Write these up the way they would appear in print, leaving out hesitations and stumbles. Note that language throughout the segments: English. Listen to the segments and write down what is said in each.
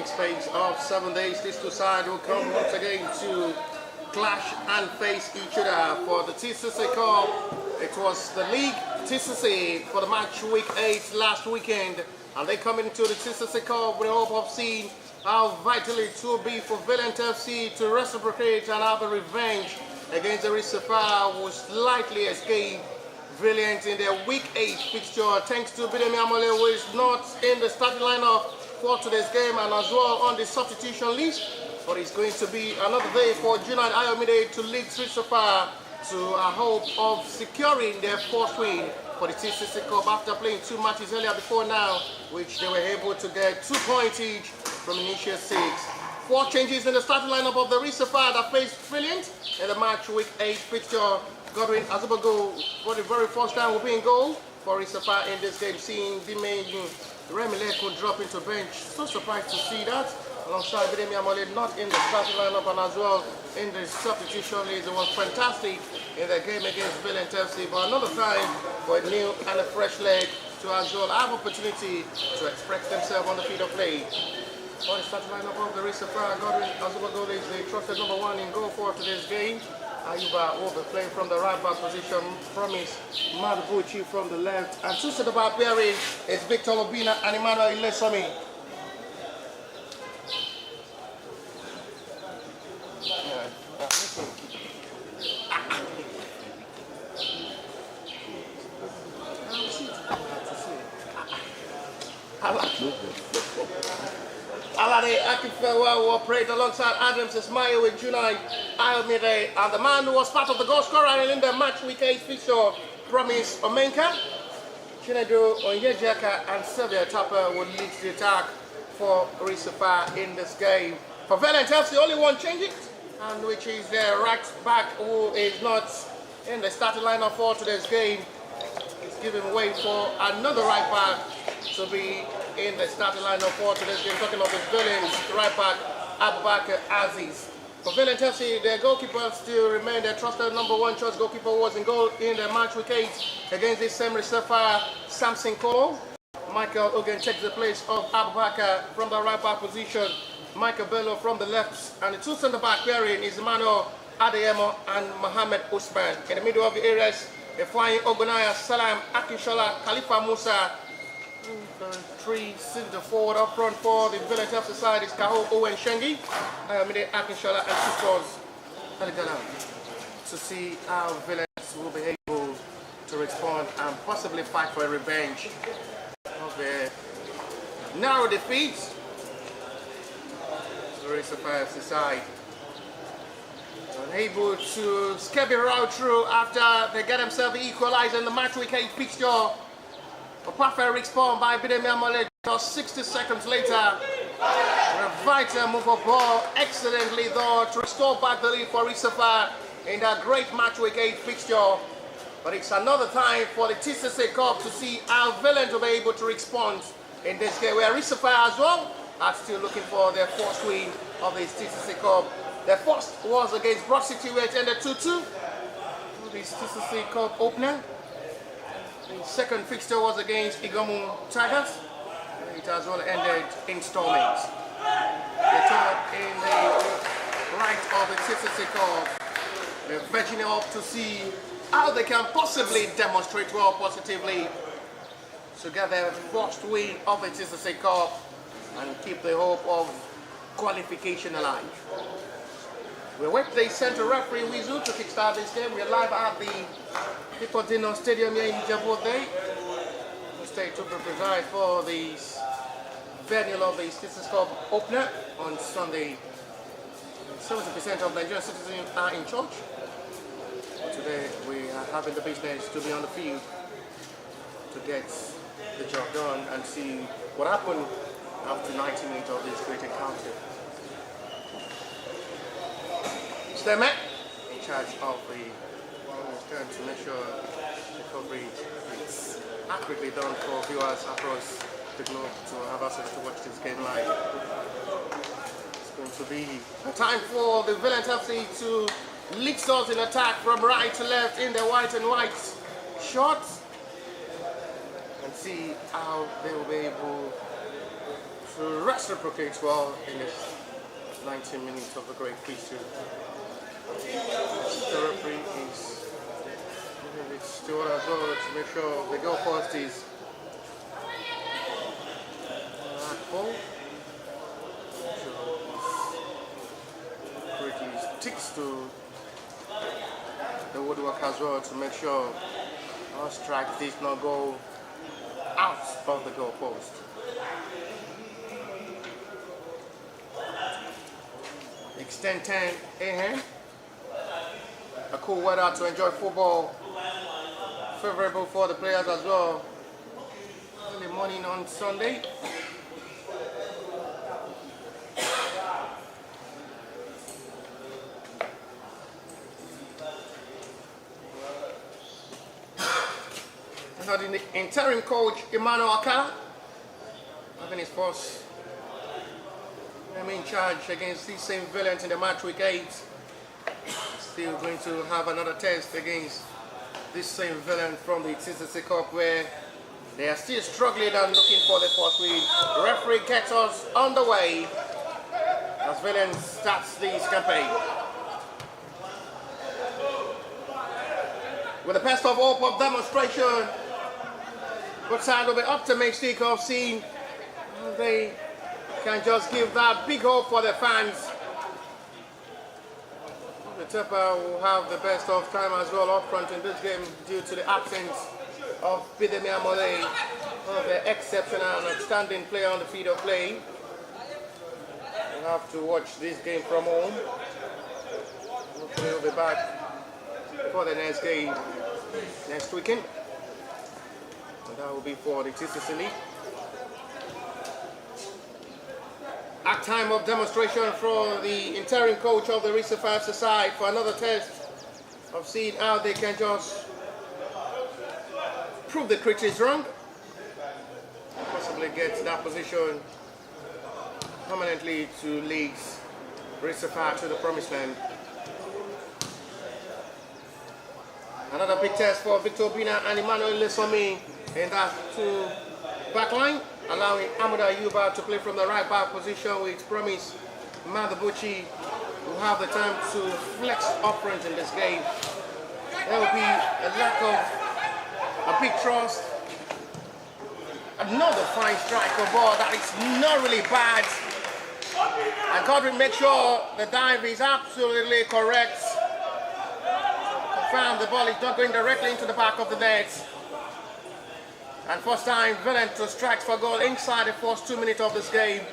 space of 7 days, these two sides will come once again to clash and face each other for the TCC Cup. It was the league TCC for the match week 8 last weekend, and they come into the TCC Cup with the hope of seeing how vital it will be for Valiant FC to reciprocate and have a revenge against the Sapphire, who slightly escaped Valiant in their week 8 fixture thanks to Bidemi Amole, who is not in the starting lineup for today's game and as well on the substitution list. But it's going to be another day for Dina and Ayomide to lead Sapphire to a hope of securing their first win for the TCC Cup after playing 2 matches earlier before now, which they were able to get 2 points each from initial 6. 4 changes in the starting lineup of the Sapphire that faced Valiant in the match week 8 fixture. Godwin Azubago for the very first time will be in goal for Sapphire in this game, seeing Remile could drop into bench. So surprised to see that. Alongside Bidemi Amole not in the starting lineup and as well in the substitution list. It was fantastic in the game against Valiant FC, but another time for a new and a fresh leg to as well have opportunity to express themselves on the field of play. For the starting lineup of the Sapphire, Godwin Azubago is the trusted number 1 in goal for today's game. Ayuba will be playing from the right back position. Promise Madubuchi from the left, and two centre back pairing is Victor Lobina and Emmanuel Ilesomi. Alade Akinfewa will operate alongside Adams Ismail with Junai Ayomide, and the man who was part of the goal scorer in the match week 8 fixture, Promise Omenka, Chinedu Onyejaka and Sylvia Tapper will lead the attack for Sapphire in this game. For Valiant FC, only one changing, and which is the right back who is not in the starting lineup for today's game. He's giving way for another right back to be in the starting lineup for today's game. Talking of the Valiant right back, Abubakar Aziz. For Valiant FC, their goalkeeper still remain their trusted number 1 choice goalkeeper, who was in goal in the match week 8 against the same Sapphire, Samson Kolo. Michael Ogen takes the place of Abubakar from the right back position. Michael Bello from the left, and the 2 centre back pairing is Emmanuel Adeyemo and Mohamed Usman. In the middle of the areas, the flying Ogunaya, Salam Akinshola, Khalifa Musa. 3 centre forward up front for the Valiant FC side is Kaho Owen Shengi, Ayomide Akinshola and Sisters Aligala, to see how Valiant will be able to respond and possibly fight for a revenge of their narrow defeat. The Sapphire FC side unable to scab it out through after they get themselves the equalizer in the match week 8 fixture. A perfect response by Bidemi Amole just 60 seconds later. A vital move of ball, excellently though, to restore back the lead for Sapphire in that great match week 8 fixture. But it's another time for the TCC Cup to see how Valiant will be able to respond in this game, where Sapphire as well are still looking for their first win of this TCC Cup. Their first was against Broad City, where it ended 2-2. This TCC Cup opener. The second fixture was against Ijebu Tigers. It has well ended installments. The third in the right of the TCC Cup. They're vetting it up to see how they can possibly demonstrate well positively to get their first win of the TCC Cup and keep the hope of qualification alive. We wait the central referee whistle to kickstart this game. We're live at the Dipo Stadium here in Ijebu. We stay to preside for the venue of the TCC Cup opener on Sunday. 70% of Nigerian citizens are in church. But today we are having the business to be on the field to get the job done and see what happened after 90 minutes of this great encounter. Stemme in charge of the turn to make sure the coverage is accurately done for viewers across the globe to have access to watch this game live. It's going to be a time for the Valiant FC to lead us in attack from right to left in the white and white shorts, and see how they will be able to reciprocate well in this 19 minutes of the great feature. The referee is giving it steward as well to make sure the goalpost is full. He sticks to the woodwork as well to make sure our strike did not go out of the goalpost. Extend 10 a.m. A cool weather to enjoy football. Favorable for the players as well. Early morning on Sunday. The interim coach Emmanuel Akala having his first in charge against the same Valiant in the match week 8. Still going to have another test against this same Valiant from the TCCCUP where they are still struggling and looking for the first win. The referee gets us on the way as Valiant starts this campaign. With the best of hope of demonstration, both sides will be optimistic of seeing they can just give that big hope for the fans. The Tepper will have the best of time as well up front in this game due to the absence of Bidemi Amole, one of the exceptional and outstanding player on the field of play. We'll have to watch this game from home. Hopefully we'll be back for the next game next weekend. And that will be for the TCC League. At time of demonstration from the interim coach of the Risa 5 side for another test of seeing how they can just prove the critics wrong, possibly get that position permanently to leagues Risa 5 to the promised land. Another big test for Victor Dina and Emmanuel Lesomi in that two back line, allowing Amuda Yuba to play from the right back position, which promise Madabuchi will have the time to flex up front in this game. There will be a lack of a big trust. Another fine strike of ball that is not really bad. And Godwin makes sure the dive is absolutely correct. Confirm the ball is not going directly into the back of the net. And first time Valiant to strike for goal inside the first 2 minutes of this game.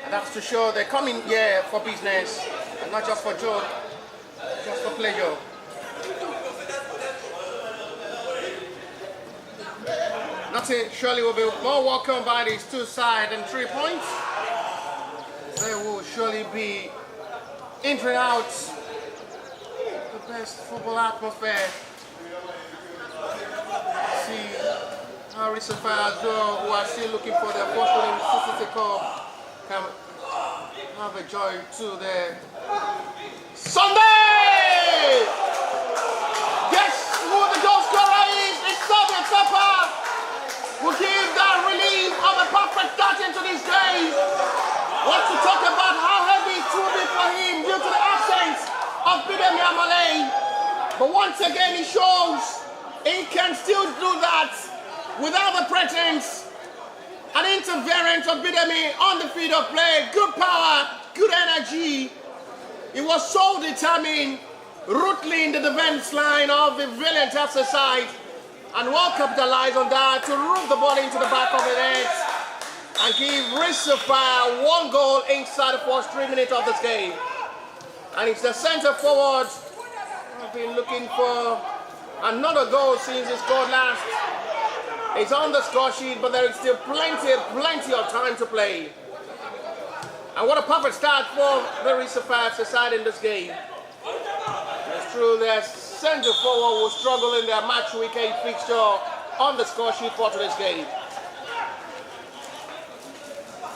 And that's to show they're coming here for business and not just for joke, just for pleasure. Nothing surely will be more welcome by these two sides than 3 points. They will surely be entering out the best football atmosphere. See how Sapphire as well, who are still looking for their first win in the TCCCUP, can have a joy to their Sunday! Guess who the goal scorer is? It's Sapphire! Will give that relief of a perfect start into this game. Want to talk about how heavy it will be for him due to the absence of Bidemi Amale. But once again he shows he can still do that without the pretense. An interference of Bidemi on the field of play. Good power, good energy. He was so determined, ruthless in the defense line of the Valiant exercise, and well capitalized on that to root the ball into the back of the net and give Sapphire 1 goal inside the first 3 minutes of this game. And it's the centre forward. I've been looking for another goal since he scored last. It's on the score sheet, but there is still plenty of time to play. And what a perfect start for the Risa 5 side in this game. It's true, their centre forward will struggle in their match week 8 fixture on the score sheet for today's game.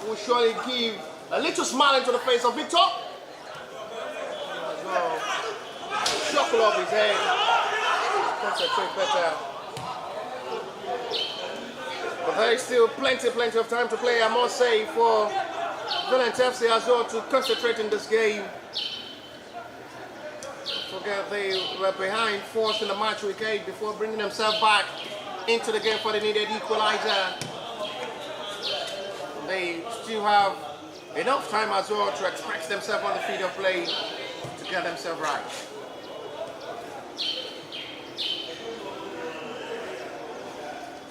Will surely give a little smile into the face of Victor. As well, shuffle off his head. Concentrate better. But But there is still plenty of time to play, I must say, for Valiant FC as well to concentrate in this game. Forget they were behind force in the match week 8 before bringing themselves back into the game for the needed equalizer. They still have enough time as well to express themselves on the field of play to get themselves right.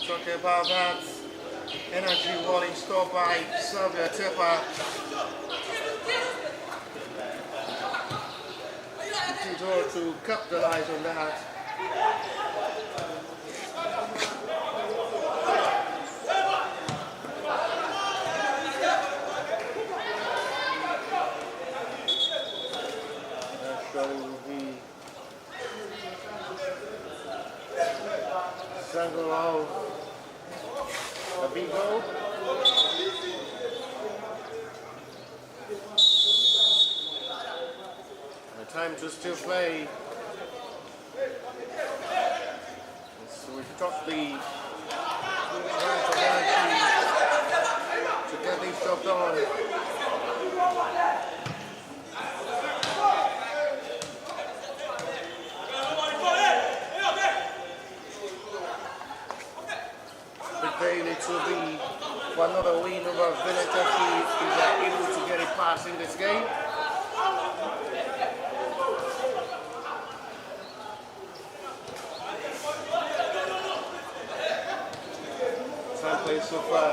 Talking about that energy wall installed by Sapphire. To capitalize on that. Surely will be single of the big goal. Time to still play. So we've got the right of energy to get this job done. Preparing to be for another win over Valiant FC if they are able to get it past in this game. So far.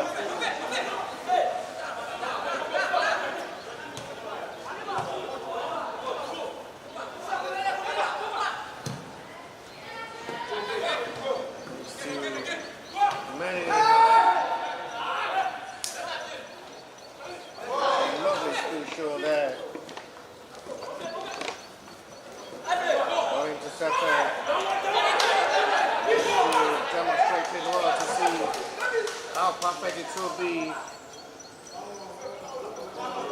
Still many lovely school show there. Going to Sapphire. Demonstrating well to see how perfect it will be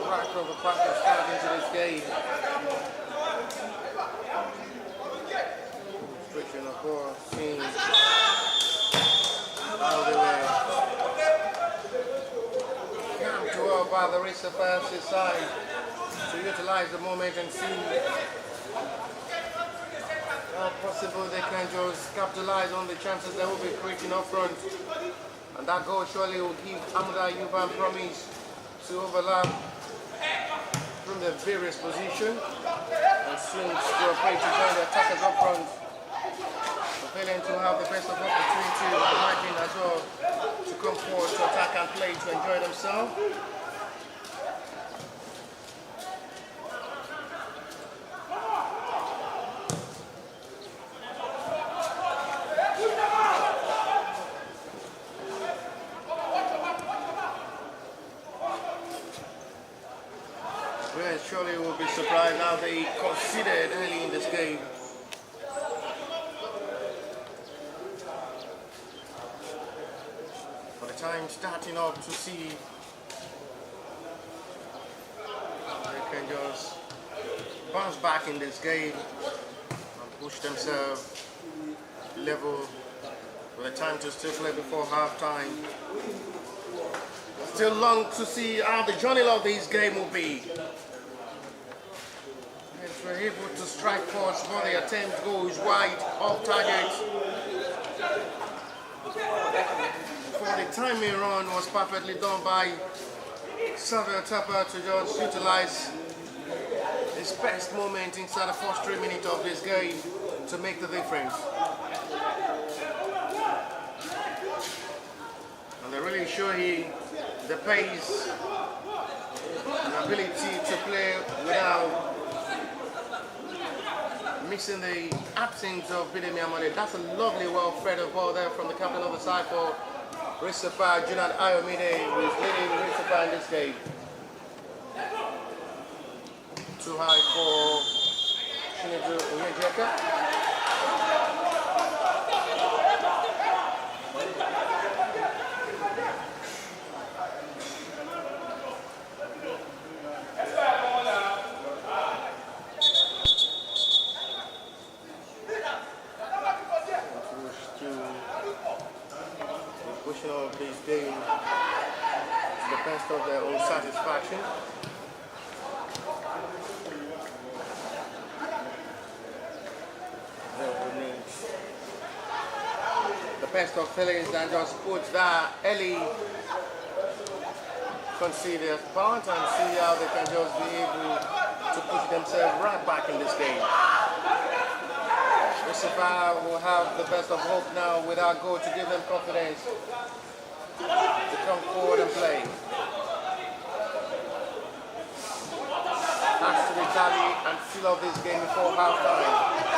right from the back and start into this game. Restriction, of course, seeing how they were camped well by the Sapphire side to utilize the moment and see how possible they can just capitalize on the chances they will be creating up front. And that goal surely will give Ijebu promise to overlap from the various positions and swings to a play to join the attackers up front. Failing to have the best of opportunity to imagine as well to come forward to attack and play to enjoy themselves. Surely will be surprised how they conceded early in this game. For the time starting up to see they can just bounce back in this game and push themselves level for the time to still play before half time. Still long to see how the journey of this game will be. We're able to strike force while the attempt goes wide off target. For the timing run was perfectly done by Sapphire to just utilize his best moment inside the first 3 minutes of this game to make the difference. And they really show you the pace and ability to play without missing the absence of Dina. That's a lovely well-fed ball there from the captain of the side for Sapphire, Dina, who is leading Sapphire in this game. Too high for Ijebu. position of this game to the best of their own satisfaction. The best of feelings and just put that early conceded punt and see how they can just be able to push themselves right back in this game. Sapphire will have the best of hope now with our goal to give them confidence to come forward and play. Has to be tally and seal off this game before halftime.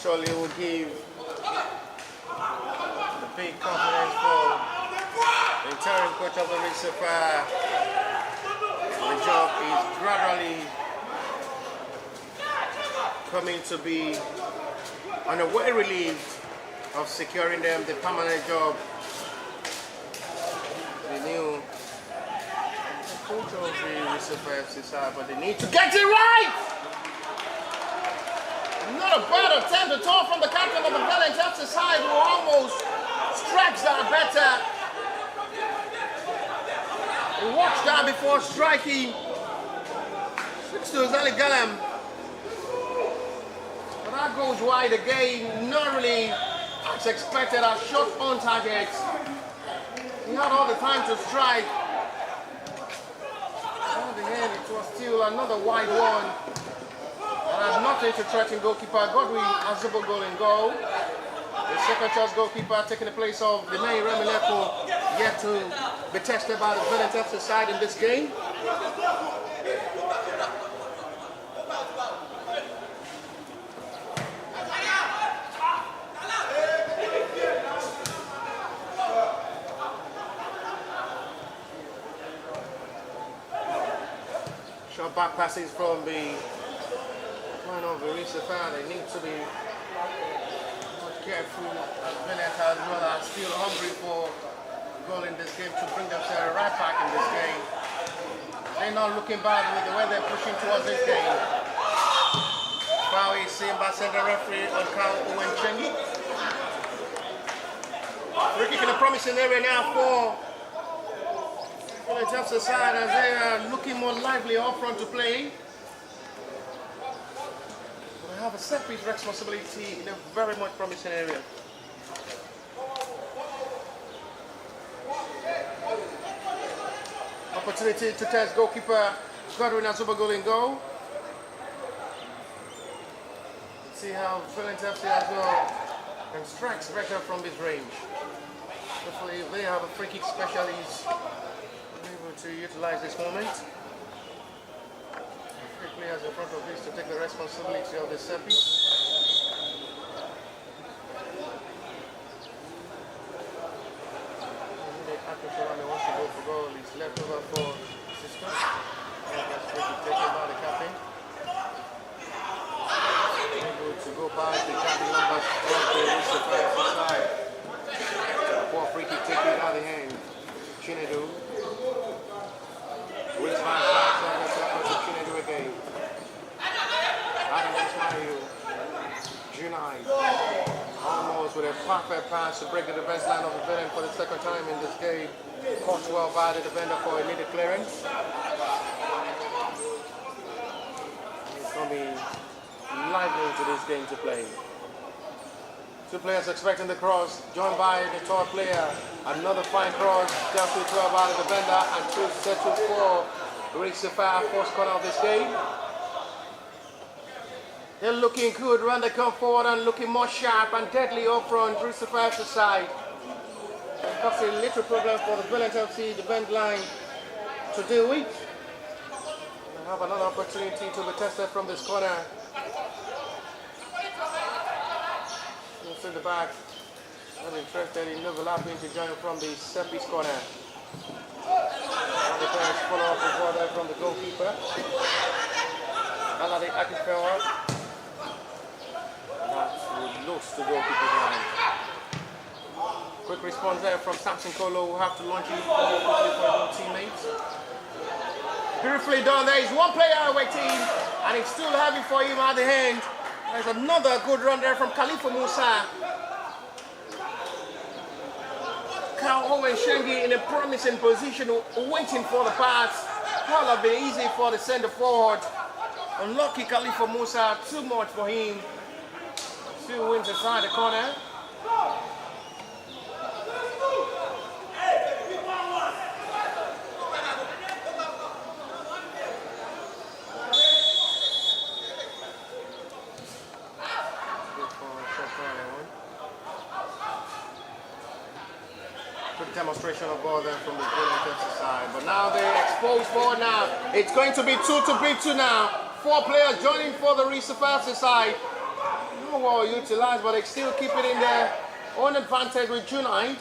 Surely will give the big confidence for the interim coach of the Sapphire. The job is gradually coming to be on a way relieved of securing them the permanent job. The new coach of the Sapphire side, but they need to get it right! Not a bad attempt at all from the captain of the Valiant side, who almost strikes that better. He watched that before striking. 6 to Zaligalam. But that goes wide again. Not really as expected, a shot on target. He had all the time to strike. On the end, it was still another wide one. And has nothing to threaten goalkeeper Godwin Ijebu goal in goal. The second choice goalkeeper taking the place of the main Remileko, yet to be tested by the Valiant FC side in this game. Short back passes from the line of the Sapphire. They need to be careful as Valiant as well are still hungry for goal in this game to bring themselves right back in this game. They're not looking bad with the way they're pushing towards this game. Foul is seen by center referee on Carl Owen Chengi. Free kick in a promising area now for Valiant FC side as they are looking more lively up front to play. Have a set piece responsibility in a very much promising area. Opportunity to test goalkeeper Godwin Ijebu goal in goal. Let's see how Valiant FC as well and strikes better from this range. Hopefully they have a free kick specialist able to utilize this moment. Players in front of this to take the responsibility of the set piece. The Akoshawane wants to go for goal. It's left over for Sister. That's taken by the captain. Able to go by the captain numbers of the Sapphire side. Poor free kick taken out of the hand. Chinedu. With again. Almost with a perfect pass to break the defense line of the Valiant for the second time in this game. Caught well by the defender for a needed clearance. It's going to be lively into this game to play. Two players expecting the cross, joined by the tall player. Another fine cross, just to 12 by the defender, and two settled for Sapphire, first corner of this game. They're looking good when they come forward and looking more sharp and deadly up front. Sapphire's side. That's a little problem for the Valiant FC defense line to deal with. They have another opportunity to be tested from this corner. in the back. Not interested in overlapping to join from the Seppi's corner. Now the players follow up the ball there from the goalkeeper. Alade Akifewa. That would lose the goalkeeper line. Quick response there from Samson Kolo, who have to launch it quickly for his own teammates. Beautifully done. There is one player waiting, and it's still heavy for him at the end. There's another good run there from Khalifa Musa. Carl Owen Shengi in a promising position, waiting for the pass. Well, have been easy for the centre forward. Unlucky Khalifa Musa, too much for him. Still wins inside the corner. Good demonstration of ball there from the Valiant side. But now they expose ball now. It's going to be 2-2 now. 4 players joining for the resurface side. No well utilized, but they still keep it in their own advantage with Junaid.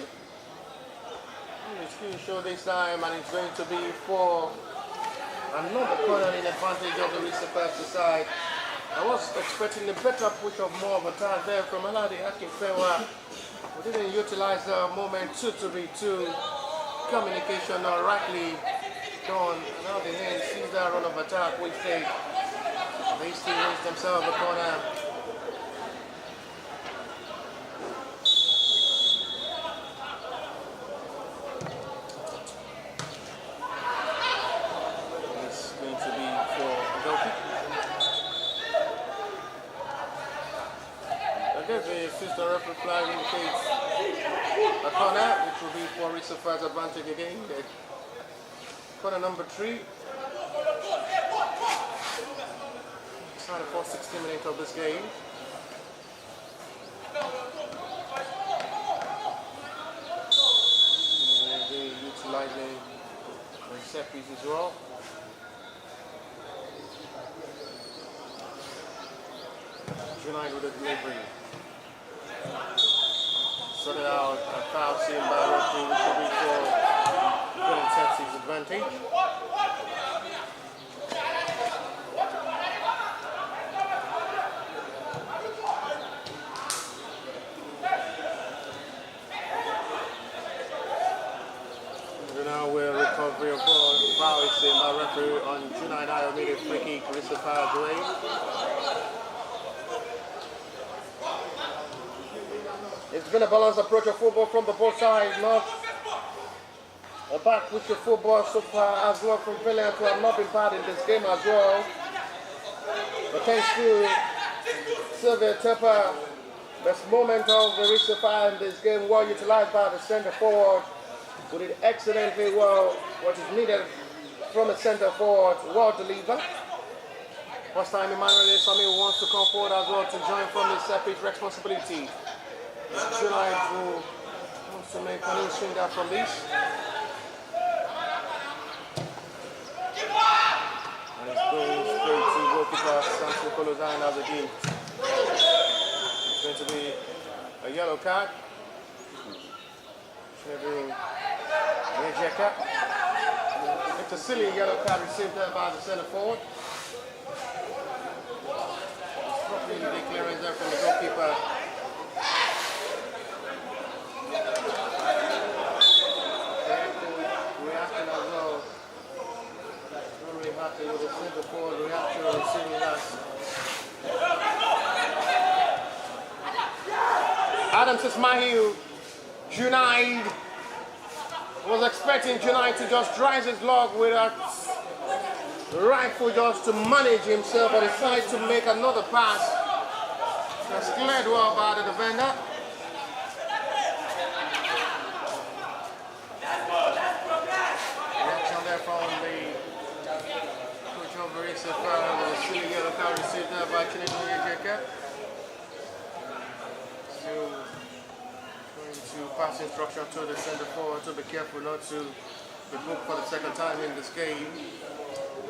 The screen show this time, and it's going to be for another corner in advantage of the resurface side. I was expecting a better push of more of a attack there from Alade Akinfewa. We didn't utilize the moment 2-2 communication rightly done. Now the hand sees that run of attack, which they still raise themselves the corner. It's going to be for a goal kick. The assistant referee flag indicates a corner, which will be for resurface advantage again. Corner number 3. Inside the first 60 minutes of this game. They utilizing the set piece as well. Junaid with a delivery. Sorted out a foul seen by referee, which will be for Valiant Sepsi's advantage. Now we're recovery of ball. Foul is seen by referee on Junaid Ayomide, free kick, resurface away. It's been a balanced approach of football from the both sides. Not a back with the football so far as well from Valiant, who have not been bad in this game as well. But thanks to Sylvia Tepper, best moment of the resurface in this game, well utilized by the centre forward, who did excellently well what is needed from a centre forward, well delivered. First time Emmanuel Esami wants to come forward as well to join from his separate responsibility. Junaid who wants to make an swing out from this. And it's going straight to goalkeeper Samson Kolozan as a game. It's going to be a yellow card. It's a silly yellow card received there by the centre forward. It's properly the clearance there from the goalkeeper. With a centre forward reaction receiving that. Adam Ismail, Junaid was expecting Junaid to just drive his log with a right foot just to manage himself, but decided to make another pass. That's cleared well by the defender. Reaction there from the so far, the silly yellow card received there by Ijebu. Still going to pass instruction to the centre forward to be careful not to be booked for the second time in this game.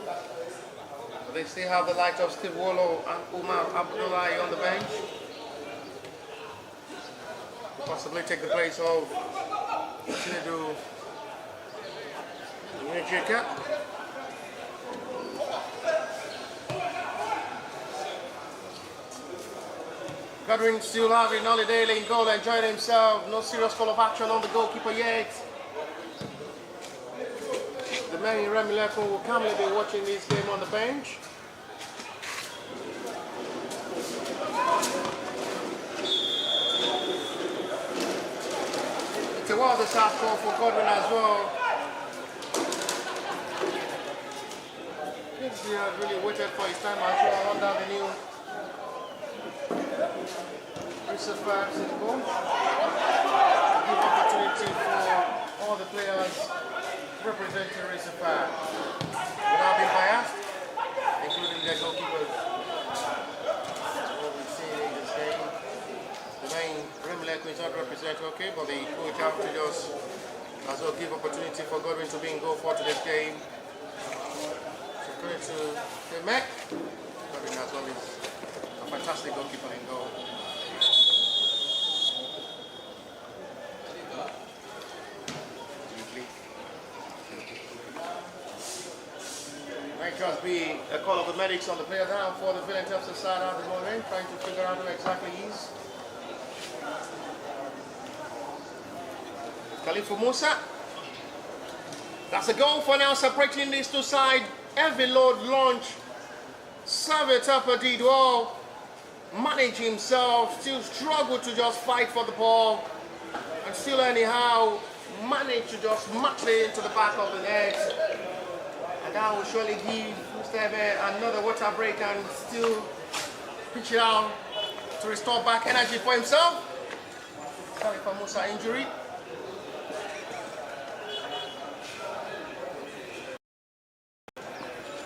But they still have the likes of Steve Wallow and Umar Abdullahi on the bench. possibly take the place of Ijebu. Godwin still having holiday in goal, enjoying himself. No serious call of action on the goalkeeper yet. The man in Remileko will calmly be watching this game on the bench. It's a wild start for Godwin as well. He has really waited for his time as well under the new Sapphire in the goal. Give opportunity for all the players representing Sapphire without being biased, including their goalkeepers. What we've seen in this game, the main Remileko is not represented, okay, but the coach have to just as well give opportunity for Godwin to be in goal for today's game. So credit to the Mac. Godwin as well is a fantastic goalkeeper in goal. Might just be a call of the medics on the player down for the Valiant side at the moment, trying to figure out who exactly he is. Khalifa Musa. That's a goal for now, separating these two sides. Heavy load launch. Serve it up a Dipo. Manage himself, still struggle to just fight for the ball. And still anyhow manage to just match it into the back of the net. And that will surely give Mr. Ebe another water break and still pitch it out to restore back energy for himself. Sorry for Musa injury.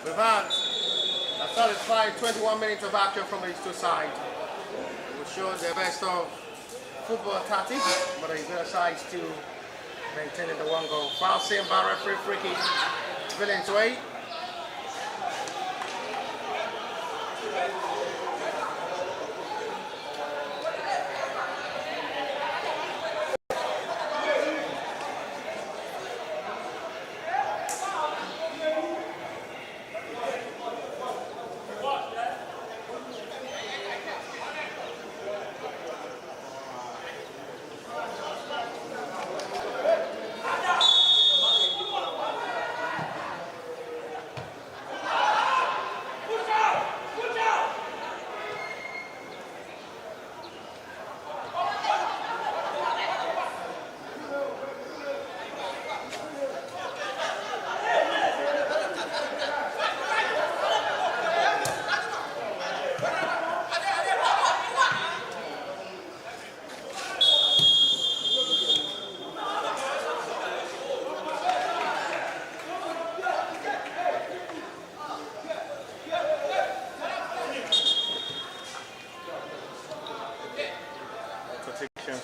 With that, a satisfied 21 minutes of action from these two sides. It will show the best of football tactics, but the other side still maintaining the one goal. Foul seen by referee, free kick. Valiant way.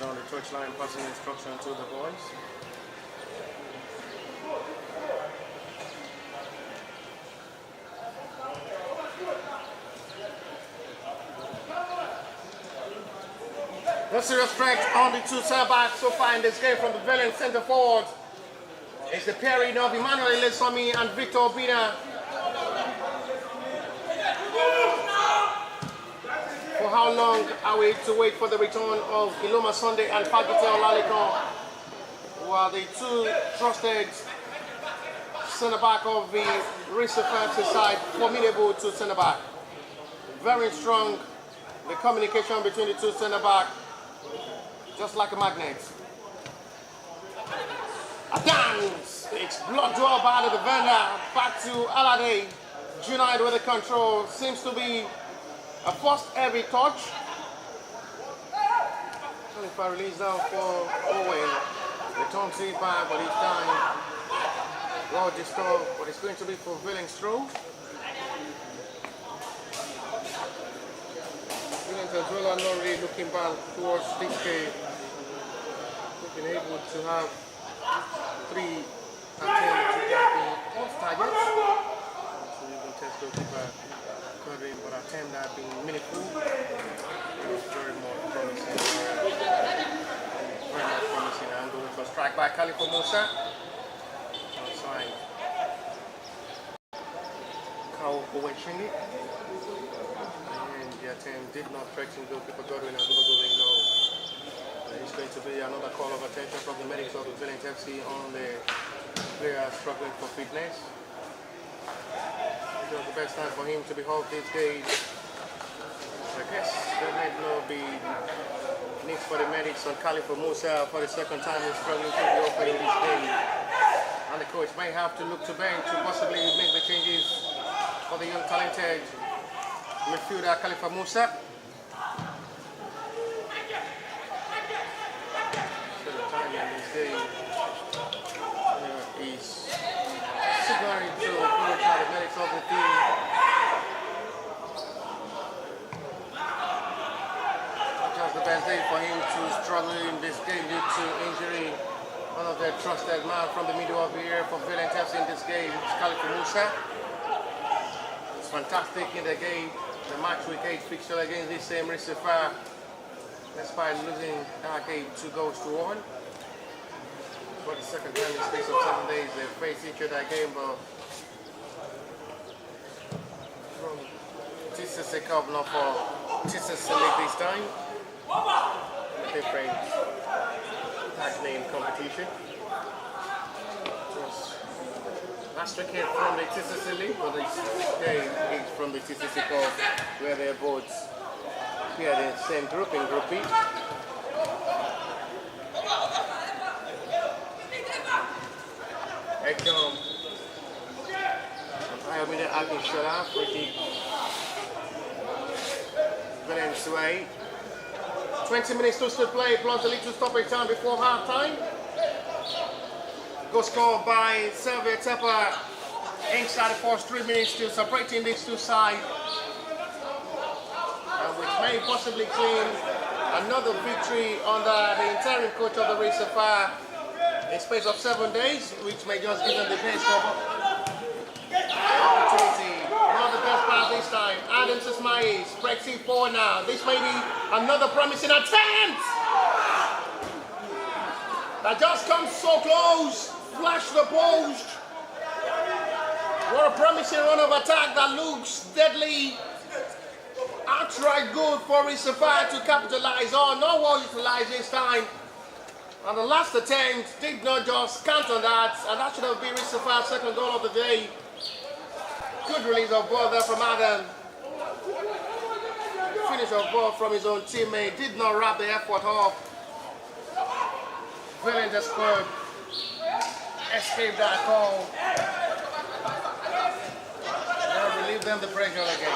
On the touchline, passing instruction to the boys. The serious strength on the two center backs so far in this game from the Valiant centre forward is the pairing of Emmanuel Elesomi and Victor Dina. For how long are we to wait for the return of Iloma Sunday and Fagite Olalikon, who are the two trusted centre-back of the Sapphire side, formidable to centre-back. Very strong, the communication between the two centre-back, just like a magnet. A dance! It's blood draw by the defender, back to Alade. Junaid with the control, seems to be a first heavy touch. So if I release down for Owen, returns it back, but each time well disturbed, but it's going to be for Valiant throw. Valiant as well are not really looking back towards this game. They've been able to have 3 attempts to get the off targets. So you can test goalkeeper. But attempt that being meaningful, it was very more promising. very much promising angle, which was struck by Khalifa Musa. Outside. Kao Owechini. And the attempt did not threaten goalkeeper Godwin as it's going to be another call of attention from the medics of the Valiant FC on the players struggling for fitness. It was the best time for him to be off these days. I guess there might not be needs for the medics on Khalifa Musa for the second time he's struggling to be open in this game. And the coach might have to look to bench to possibly make the changes for the young talented midfielder Khalifa Musa. He's signaling to the medics of the team. Just the best day for him to struggle in this game due to injury. One of their trusted man from the middle of the year for Valiant FC in this game, Khalifa Musa. It's fantastic in the game. The match week 8 fixture against this same Sapphire. Despite losing that game 2-1. For the second time in the space of 7 days, they faced each other again, but from TCCCUP, not for TCC League this time. A different tag name competition. Last weekend from the TCC League, but this game is from the TCCCUP, where they're both here in the same group, in Group B. I can shut off with the Valiant's way. 20 minutes to still play, plus a little stoppage time before half time. Goal scored by Sapphire inside the first 3 minutes, still separating these two sides. And which may possibly claim another victory under the interim coach of the Sapphire in space of 7 days, which may just give them the best opportunity. Not the best pass this time. Adams Ismail breaks it forward now. This may be another promising attempt that just comes so close. Flash the post. What a promising run of attack that looks deadly. Outright good for Sapphire to capitalize on. Not well utilized this time. And the last attempt did not just count on that, and that should have been Sapphire's second goal of the day. Good release of ball there from Adam. Finish of ball from his own teammate. Did not wrap the effort up. Valiant scored. Escaped that call. Now relieve them the pressure again.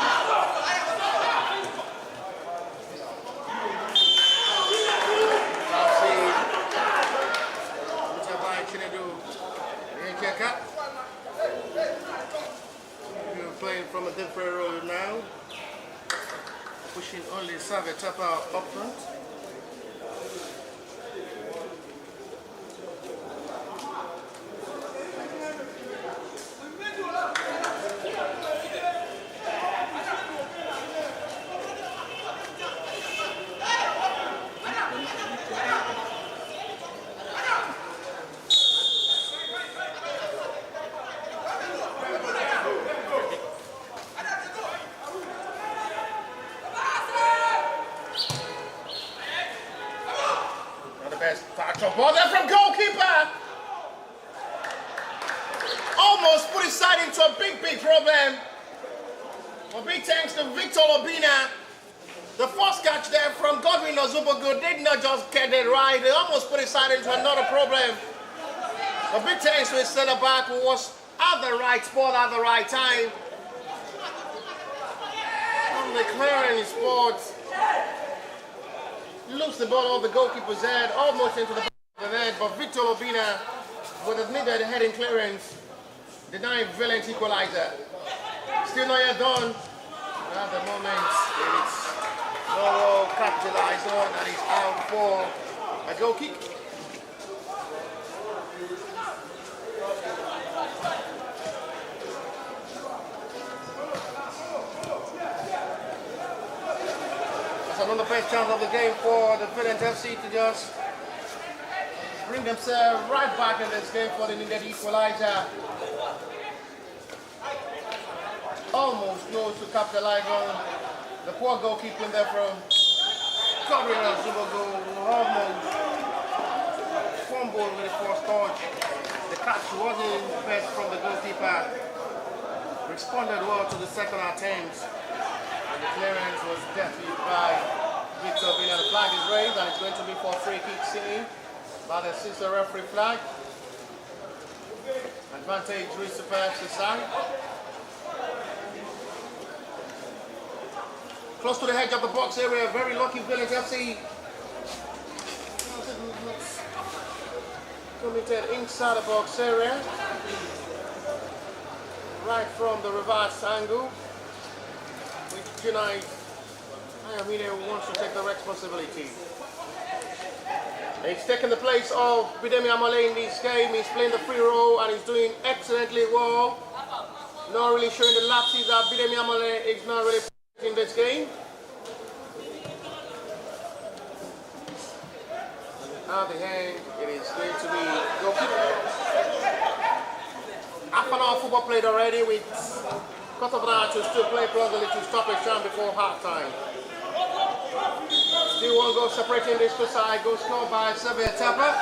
Playing from a different role now, pushing only Sapphire up front. Ball there from goalkeeper. Almost put his side into a big problem. Well, big thanks to Victor Obina. The first catch there from Godwin Ozubogo did not just get it right. They almost put his side into another problem. A big thanks to his centre back who was at the right spot at the right time. On the clearing spot. Loops the ball off the goalkeeper's head, almost into the back of the net, but Victor Obina would have needed a heading clearance, denying Valiant equalizer. Still not yet done. At the moment, it's no capitalized on, and he's out for a goal kick. That's another best chance of the game for the Valiant FC to just bring themselves right back in this game for the needed equalizer. Almost close to capitalize on the poor goalkeeping there from covering a Dipo goal. Almost fumbled with the first touch. The catch wasn't best from the goalkeeper. Responded well to the second attempt. And the clearance was definitely by Victor Dina. The flag is raised and it's going to be for free kick seen by the sister referee flag. Advantage reached the first side. Close to the edge of the box area, very lucky Valiant FC. Committed inside the box area. Right from the reverse angle. With Unite, Ayamine wants to take the responsibility. He's taking the place of Bidemi Amole in this game. He's playing the free role and he's doing excellently well. Not really showing the lapses that Bidemi Amole is not really in this game. At the end, it is going to be goalkeeper. Half an hour football played already with quarter of an hour to still play closely to stop a sham before half time. Still one goal separating these two sides. Goal scored by Sapphire.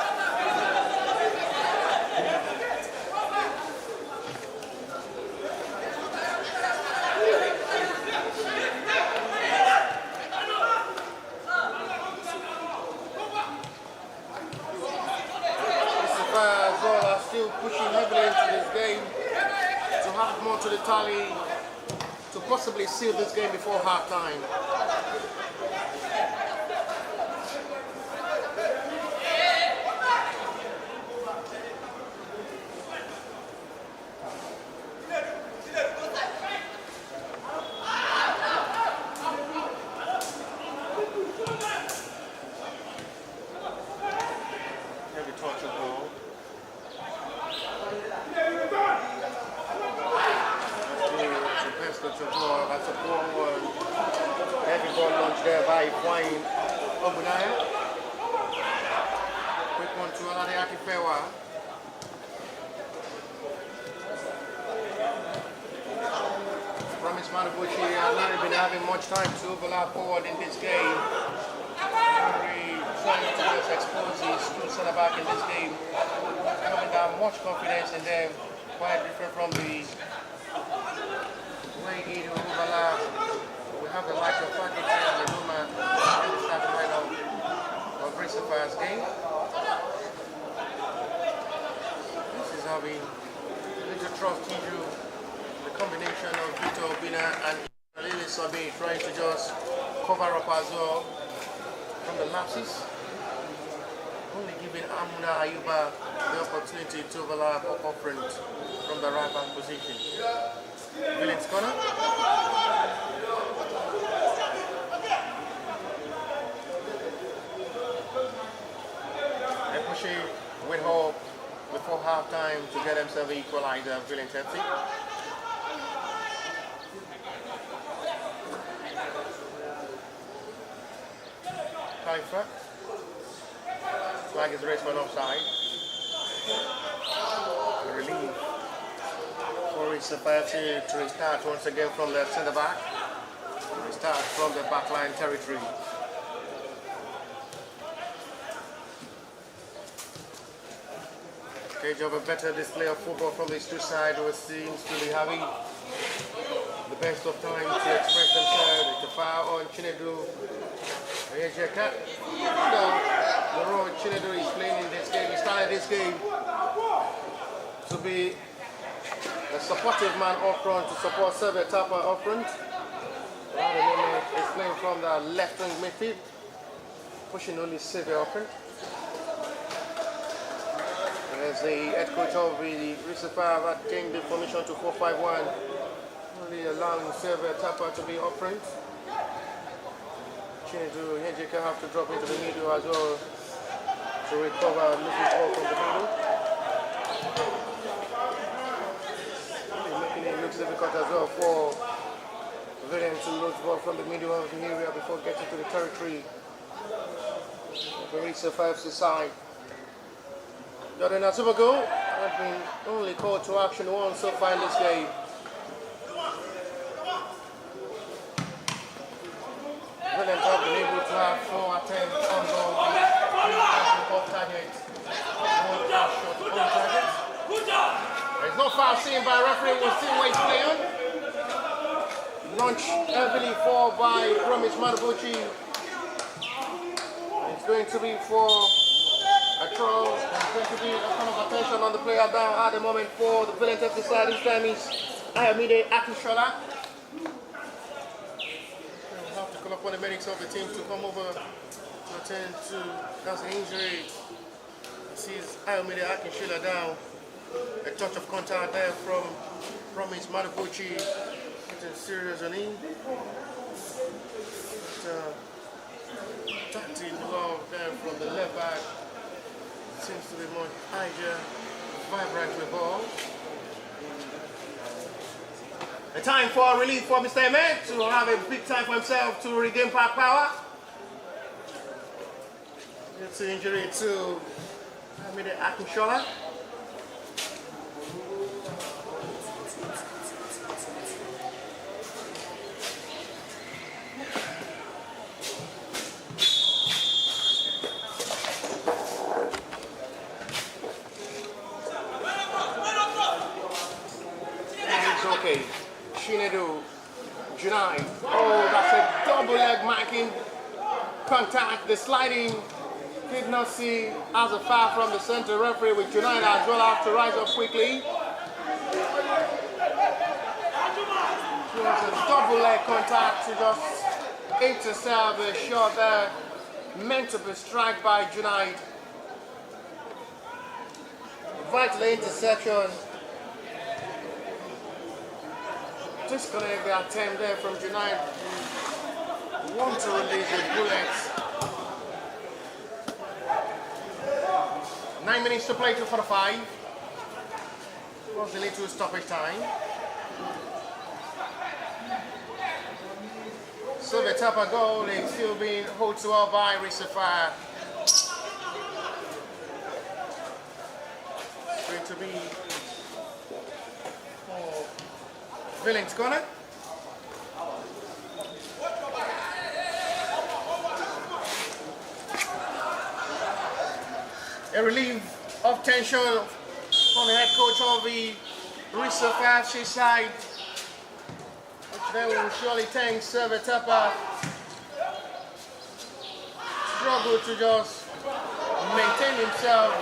Still pushing heavily into this game to have more to the tally to possibly seal this game before half time. Heavy touch of goal. That's a poor one. Heavy ball launch there by Wayne Obunaya. Quick one to Alade Akifewa. Promise Manabuchi has not been having much time to overlap forward in this game. Very trying to just expose his true centre back in this game. Having that much confidence in them, quite different from the way he do overlap. We have the likes of Patrick and the Numa in the starting lineup of Sapphire's game. This is how we need to trust Ijebu. The combination of Vito, Dina and Lily Sabi trying to just cover up as well from the lapses. Only giving Amuna Ayuba the opportunity to overlap up front from the right back position. Valiant's corner. They push it with hope before half time to get themselves equalizer. Valiant FC. Sapphire. Flag is raised for an offside. Relief for Sapphire to restart once again from the centre back. Restart from the backline territory. Cage of a better display of football from these two sides, who seems to be having the best of time to express themselves. The foul on Chinedu. Ejeka. The role Chinedu is playing in this game. He started this game to be a supportive man up front, to support Sapphire up front. At the moment, he's playing from the left wing midfield, pushing only Sapphire up front. As the head coach of the Sapphire had changed the formation to 4-5-1, only allowing Sapphire to be up front. Chinedu Ejeka have to drop into the middle as well to recover losing ball from the middle. Making it look difficult as well for Valiant to lose ball from the middle of the area before getting to the territory. The Sapphire side. Jordan Azubago has been only called to action once so far in this game. Valiant have been able to have 4 attempts on goal, 3 attempts off target, 1 pass shot on target. There's no foul seen by referee, we'll still wait play on. Launched heavily for by Promise Madabuchi. It's going to be for a throw. It's going to be a kind of attention on the player down at the moment for the Valiant FC side. This time is Ayomide Akinshola. We'll have to call upon the medics of the team to come over to attend to that's an injury. Sees Ayomide Akinshola down. A touch of contact there from Promise Madabuchi. Getting serious on him. Tacting well there from the left back. Seems to be more vibrant with ball. A time for a relief for Mr. Ahmed to have a big time for himself to regain power. It's an injury to Ayomide Akinshola. Okay, Shinedu, Junai. Oh, that's a double leg marking contact. The sliding did not see as a foul from the center referee with Junai as well have to rise up quickly. It was a double leg contact to just intercept a shot there meant to be struck by Junai. Vital interception. Disconnect the attempt there from Junai. Want to release the bullets. 9 minutes to play to 45. Was the little stoppage time. So the Tapa goal is still being held to well by Sapphire. It's going to be Valiant's corner. A relief of tension from the head coach of the Sapphire side, which they will surely thank Server Tapa. Struggle to just maintain himself,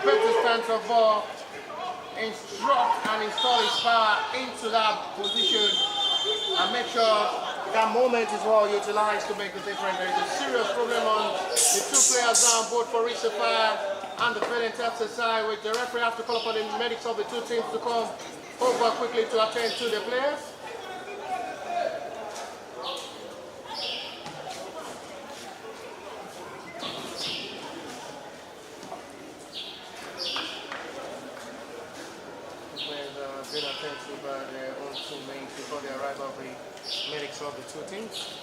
better stance of ball, instruct and install his power into that position and make sure that moment is well utilized to make a difference. There is a serious problem on the 2 players down, both for Sapphire and the Valiant FC side, which the referee has to call upon the medics of the 2 teams to come over quickly to attend to the players. Been attended to by their own teammates before the arrival of the medics of the 2 teams.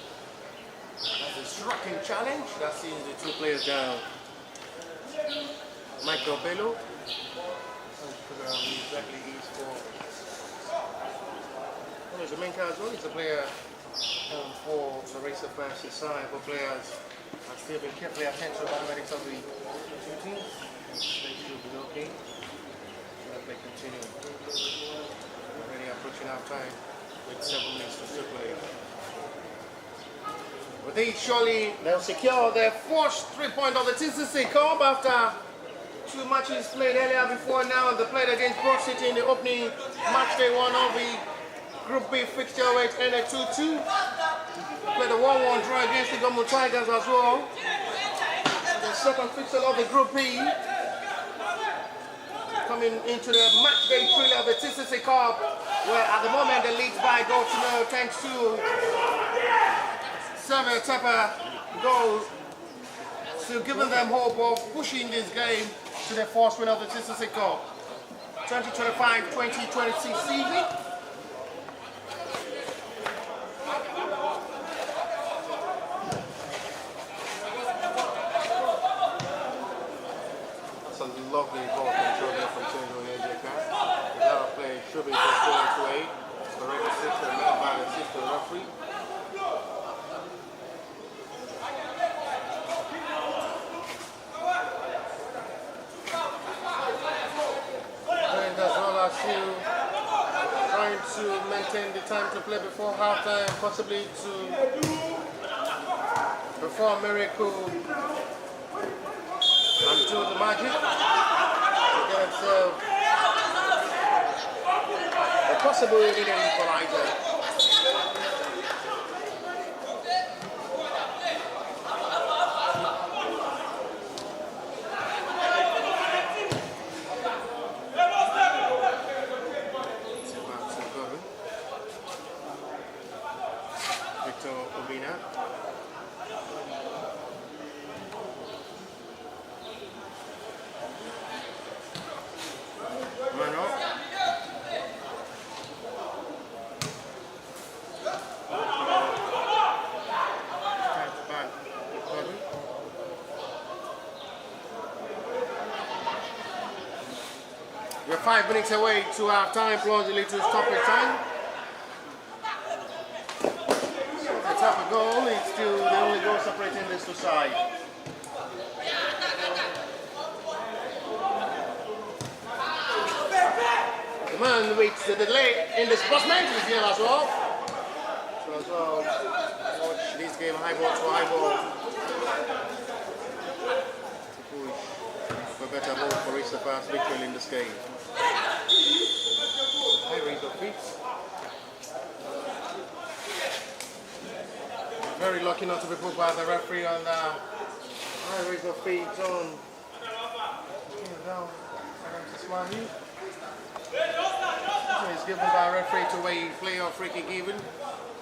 That's a striking challenge that sees the 2 players down. Michael Bello, exactly he's for. Well, the main guy as well. He's a player for the race of fantasy side for players have still been carefully attended to by the medics of the 2 teams. They should be okay. Let me continue. Already approaching half time with 7 minutes to still play. But they surely they'll secure their first 3 points of the TCC Cup after 2 matches played earlier before now. They played against Broad City in the opening match day 1 of the Group B fixture which ended 2-2. Played a 1-1 draw against the Gomu Tigers as well. The second fixture of the Group B. Coming into the match day thriller of the TCC Cup, where at the moment the leads by goal to nil thanks to Server Tapa goal, still giving them hope of pushing this game to the first win of the TCC Cup 2025-2026 season. That's a lovely before halftime, possibly to perform miracle and do the magic to get himself a possible winning equalizer. We're 5 minutes away to half time, plus a little stoppage time. So the top of goal is still the only goal separating these two sides. The man with the delay in disbursement is here as well. So as well, watch this game high ball to high ball. For better ball for reach the fast victory in this game. High raise of feet. Very lucky not to be put by the referee on high raise of feet on down. Ismail. He's given by referee to wait play or free kick given.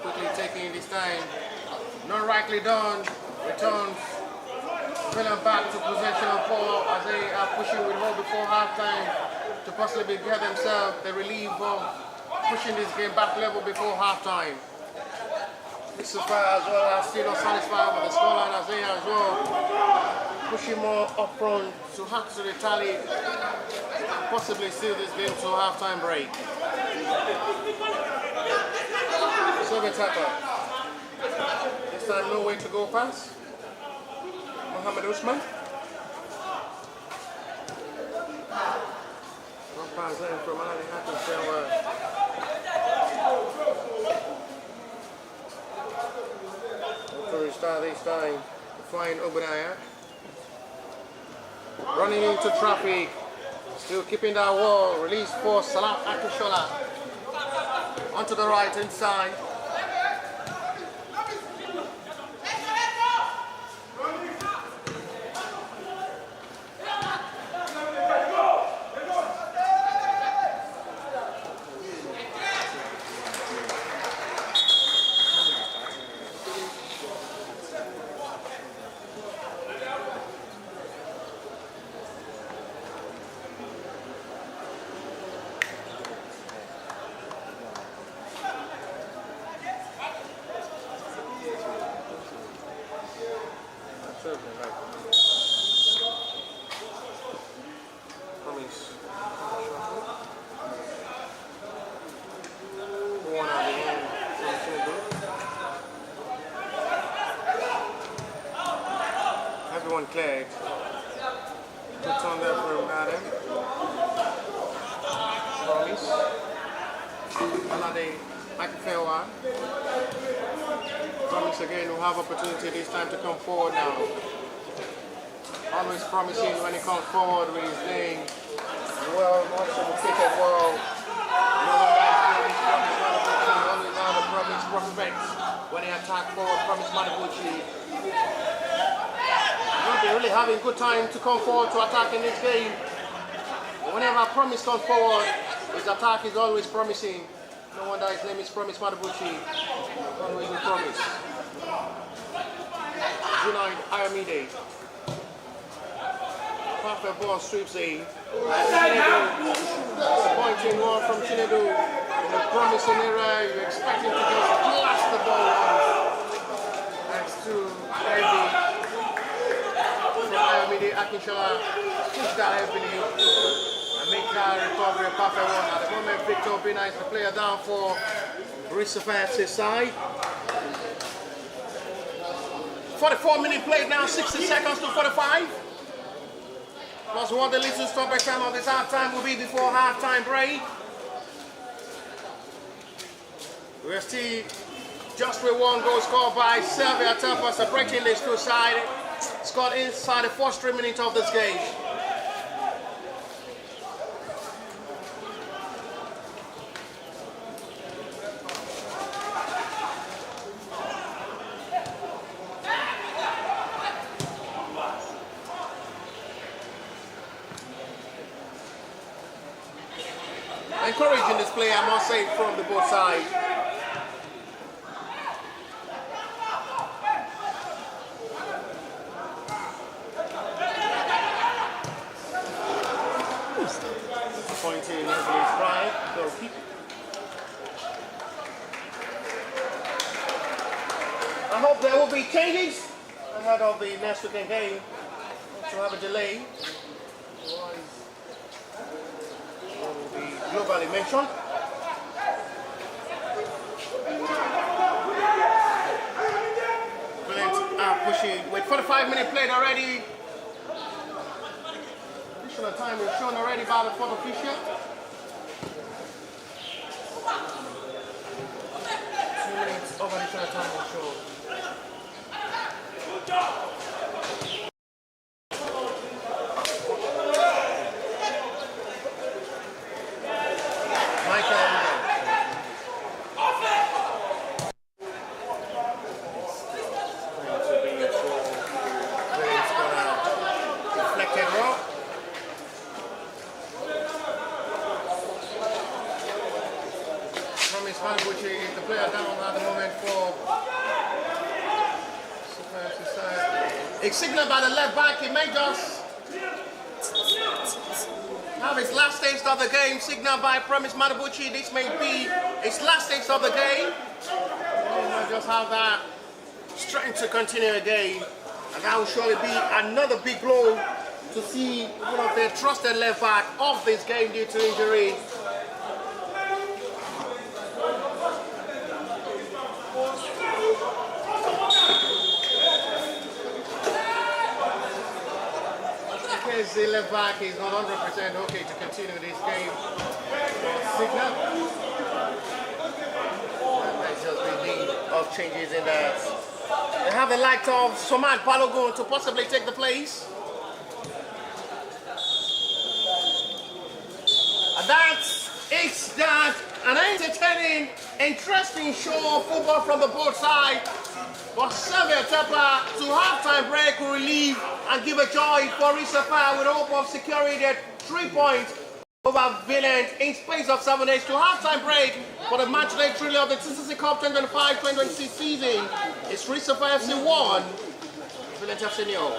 Quickly taking this time. Not rightly done. Returns. Valiant back to possession of ball as they are pushing with ball before halftime to possibly get themselves the relief of pushing this game back level before halftime. Sapphire as well are still not satisfied with the scoreline as they are as well. Pushing more up front to have to retaliate, possibly steal this game to a halftime break. So the tapper. This time no way to go past. Mohamed Usman. One pass in from Ali Hakim. To restart this time, flying Obadiah. Running into traffic. Still keeping that wall. Release for Salah Akishola. Onto the right hand side. Everyone cleared. Puts on there for Adam. Promise. Another Akifewa. Promise again will have opportunity this time to come forward now. Always promising when he comes forward with his name. Well, also the cricket world. Always now the promise prospects when he attack forward, promise Manabuchi. Will be really having good time to come forward to attack in this game. Whenever Promise comes forward, his attack is always promising. No wonder his name is Promise Madabuchi. Always with Promise. United Ayamide. Perfect ball sweeps A. Disappointing one from Chinedu. In a promising area, you're expecting to just blast the ball once. Thanks to Heavy. Ayamide Akinshola push that heavily and make that recovery a perfect one. At the moment, Victor Dina is the player down for Sapphire's side. 44-minute play now, 60 seconds to 45. Plus one the little stoppage time of this half time will be before half time break. We're still just with one goal scored by Sapphire separating these two sides. Scored inside the first 3 minutes of this game. Encouraging display, I must say, from the both sides. Disappointing his strike, so keep. I hope there will be changes ahead of the next weekend game to have a delay. Will be globally mentioned. Valiant pushing with 45-minute played already. Additional time is shown already by the fourth official. 2 minutes of additional time is shown. The player down at the moment for a signal by the left back. He may just have his last taste of the game. Signal by Promise Madabuchi. This may be his last taste of the game. He might just have that strength to continue again. And that will surely be another big blow to see one of their trusted left back off this game due to injury. The left back is not 100% okay to continue this game. Signal. And there's just been need of changes in that. They have the likes of Soman Balogun to possibly take the place. And it's that an entertaining, interesting show of football from the both sides. But Sapphire to halftime break will relieve and give a joy for Sapphire with hope of securing their 3 points over Valiant in space of 7 days to halftime break for the match day 3 of the TCC Cup 2025-2026 season. It's Sapphire FC 1, Valiant FC 0.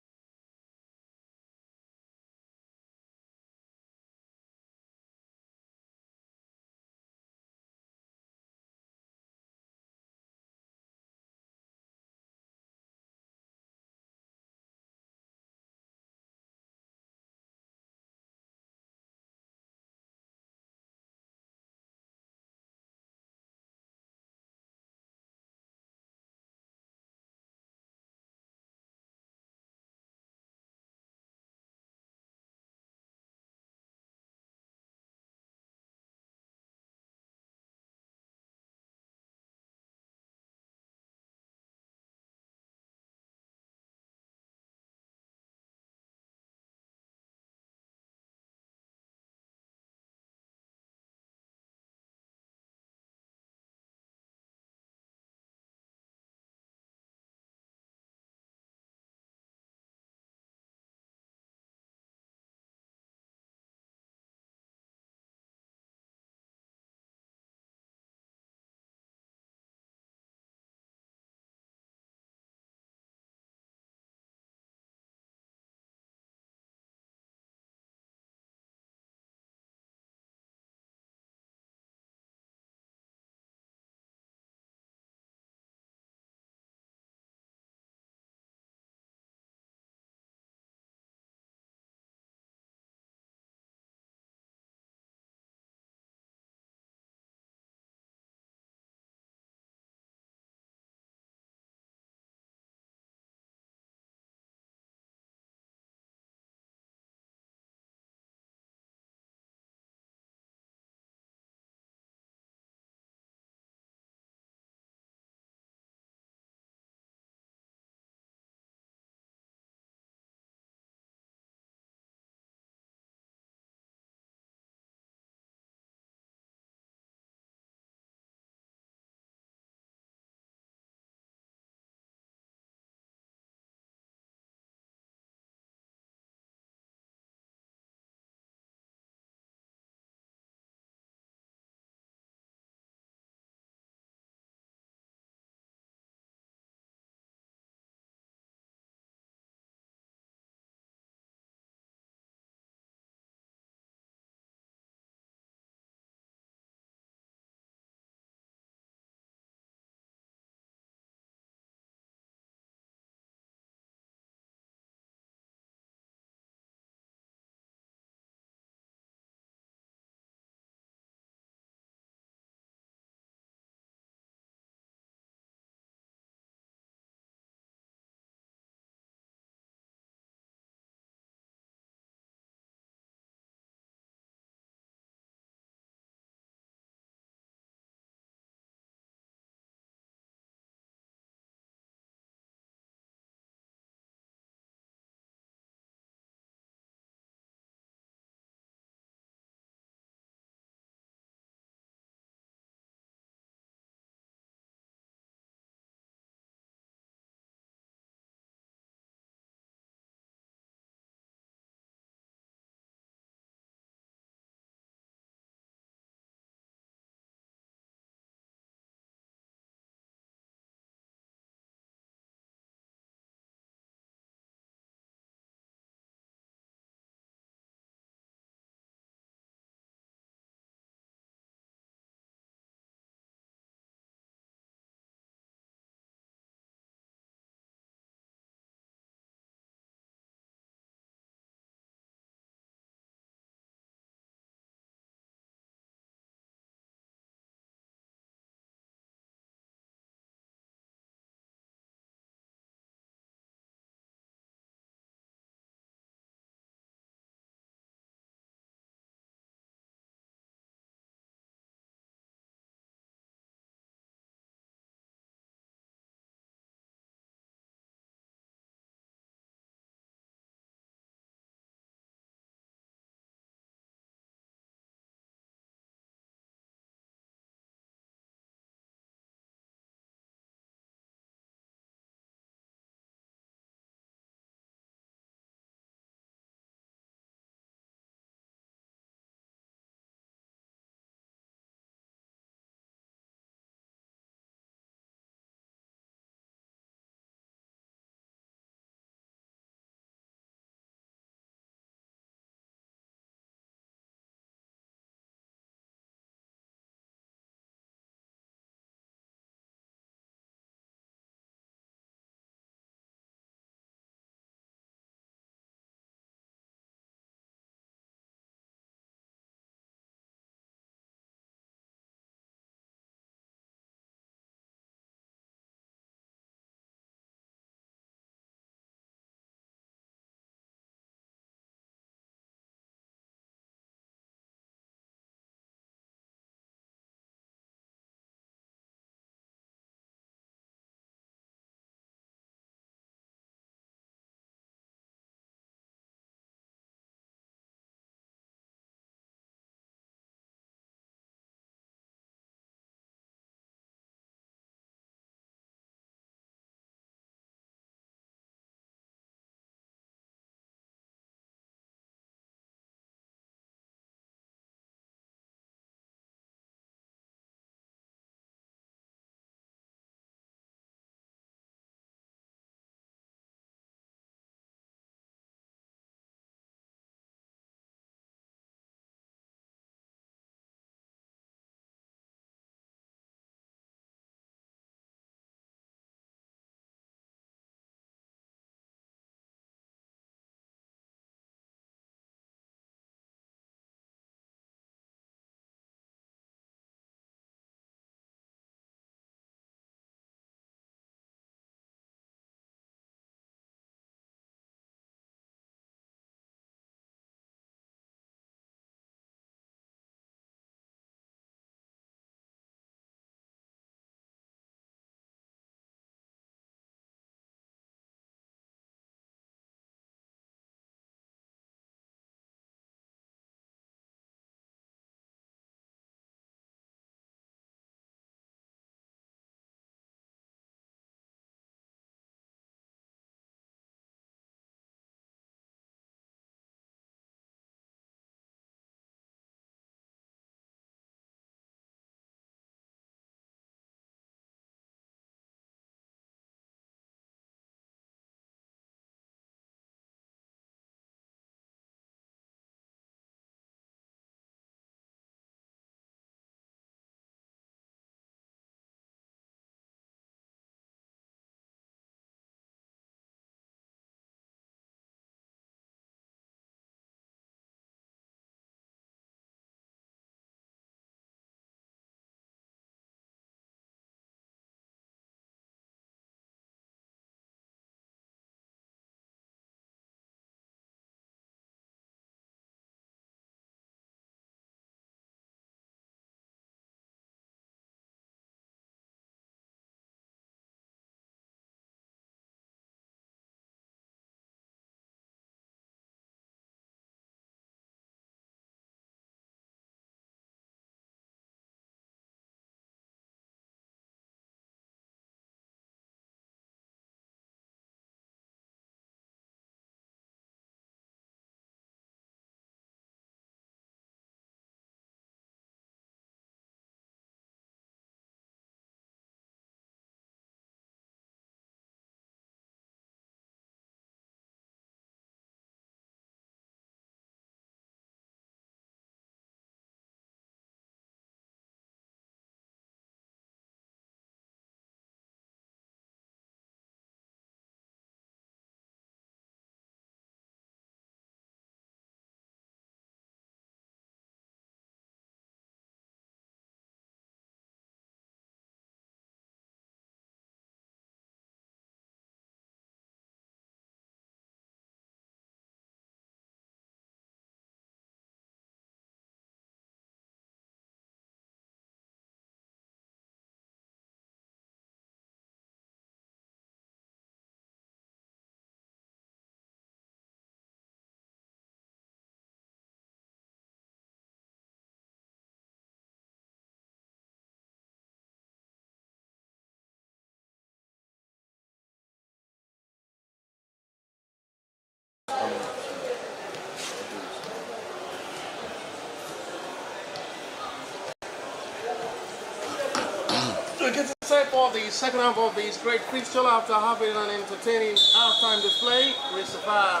set for the second half of this great fixture after having an entertaining halftime display. Sapphire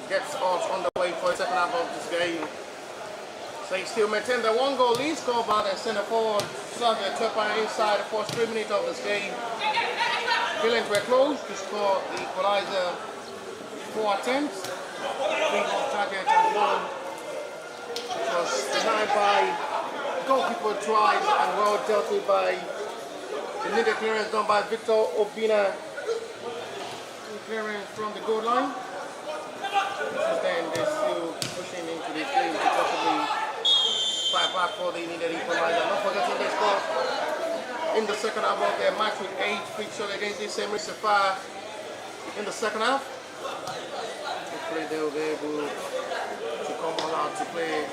gets us underway for the second half of this game. So he still maintains the one-goal lead scored by the centre forward Sapphire inside the first 3 minutes of this game. Valiant were close to score the equalizer. 4 attempts, 3 off target and 1 was denied by goalkeeper twice and well dealt with by the needed clearance done by Victor Obina. Clearance from the goal line. And then they're still pushing into this game to possibly fight back for the needed equalizer. Not forgetting they scored in the second half of their match with 8 fixture against the same Sapphire in the second half. Hopefully they'll be able to come all out to play and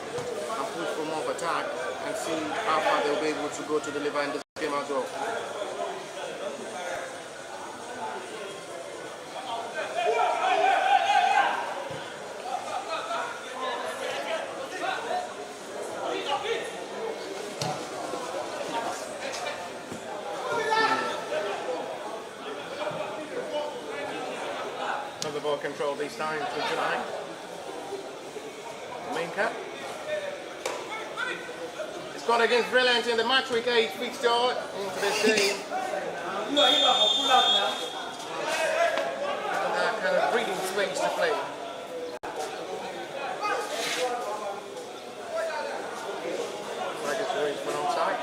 push for more of attack and see how far they'll be able to go to deliver in this game as well. The ball control this time to Dina. Main cap. It's got against Valiant in the match week 8 fixture into this game. And that kind of breathing space to play. Like it's raised for an offside.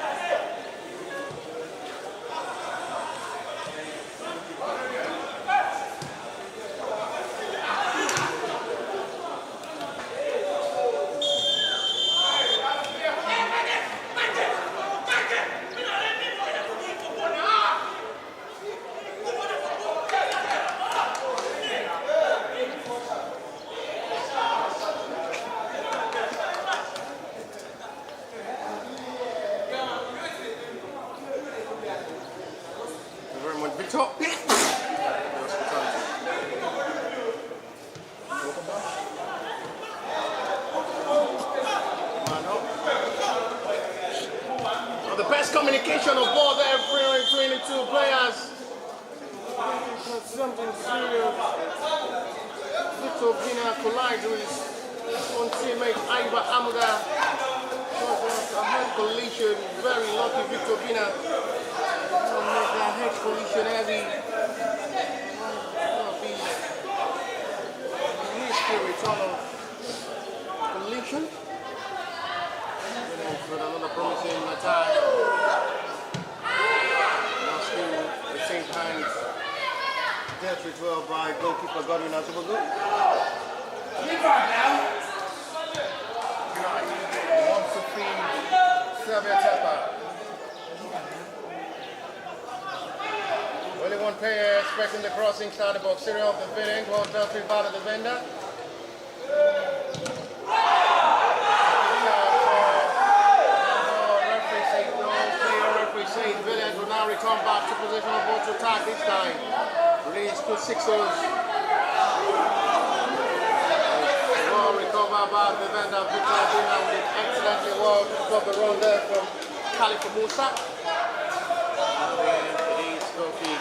Victor. The best communication of ball there between the 2 players. Something serious. Victor Dina collides with his own teammate Iba Amuga. A head collision. Very lucky Victor Dina. Make that head collision heavy. That'll be a risky return of collision. With another promising attack. Now still the same time dealt with well by goalkeeper Godwin Azubago. Wants to feed Sapphire. Only one player expecting the crossing side of the box area of the Valiant, well dealt with by the defender. Referee says Valiant will now return back to position of ball to attack this time. Release to 6-0. Well recovered by the defender Victor Dina with excellently well got the run there from Khalifa Musa. And then it is Kofi.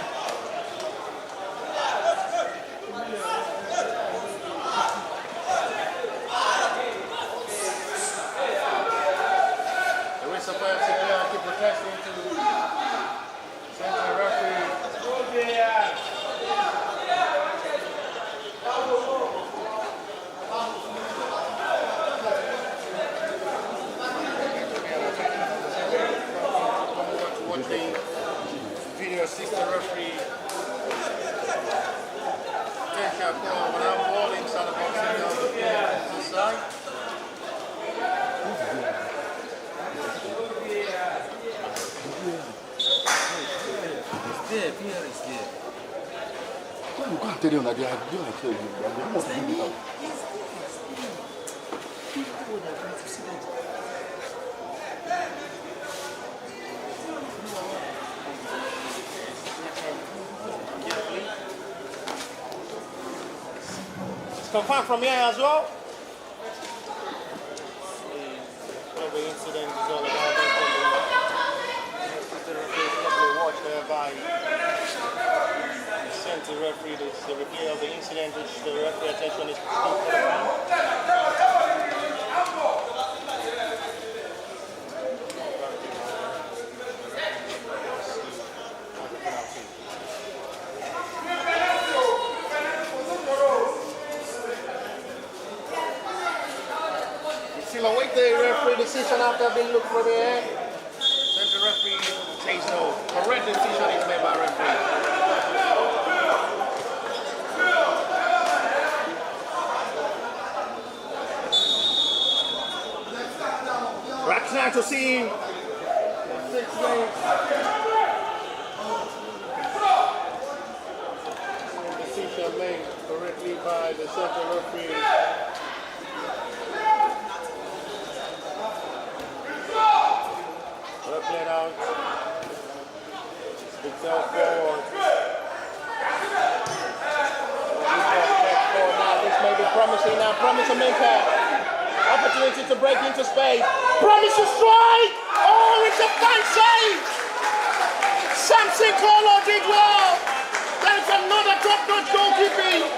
Keep protesting to send the referee. Watch the video assistant referee. Take a call when I'm ball inside the box and on the side. It's confirmed from here as well. What the incident is all about. watched by the center referee. This is the replay of the incident, which the referee attention is still qualifying. Still await the referee decision after being looked for the air. Then the referee says no. Correct decision is made by referee. Right now to see 6 lanes. Decision made correctly by the center referee. Played out. Sticks out forward. Now this may be promising now. Promise to make an opportunity to break into space. Promise to strike! Oh, it's a fine save! Samson Kolo did well. That's another top-notch goalkeeping.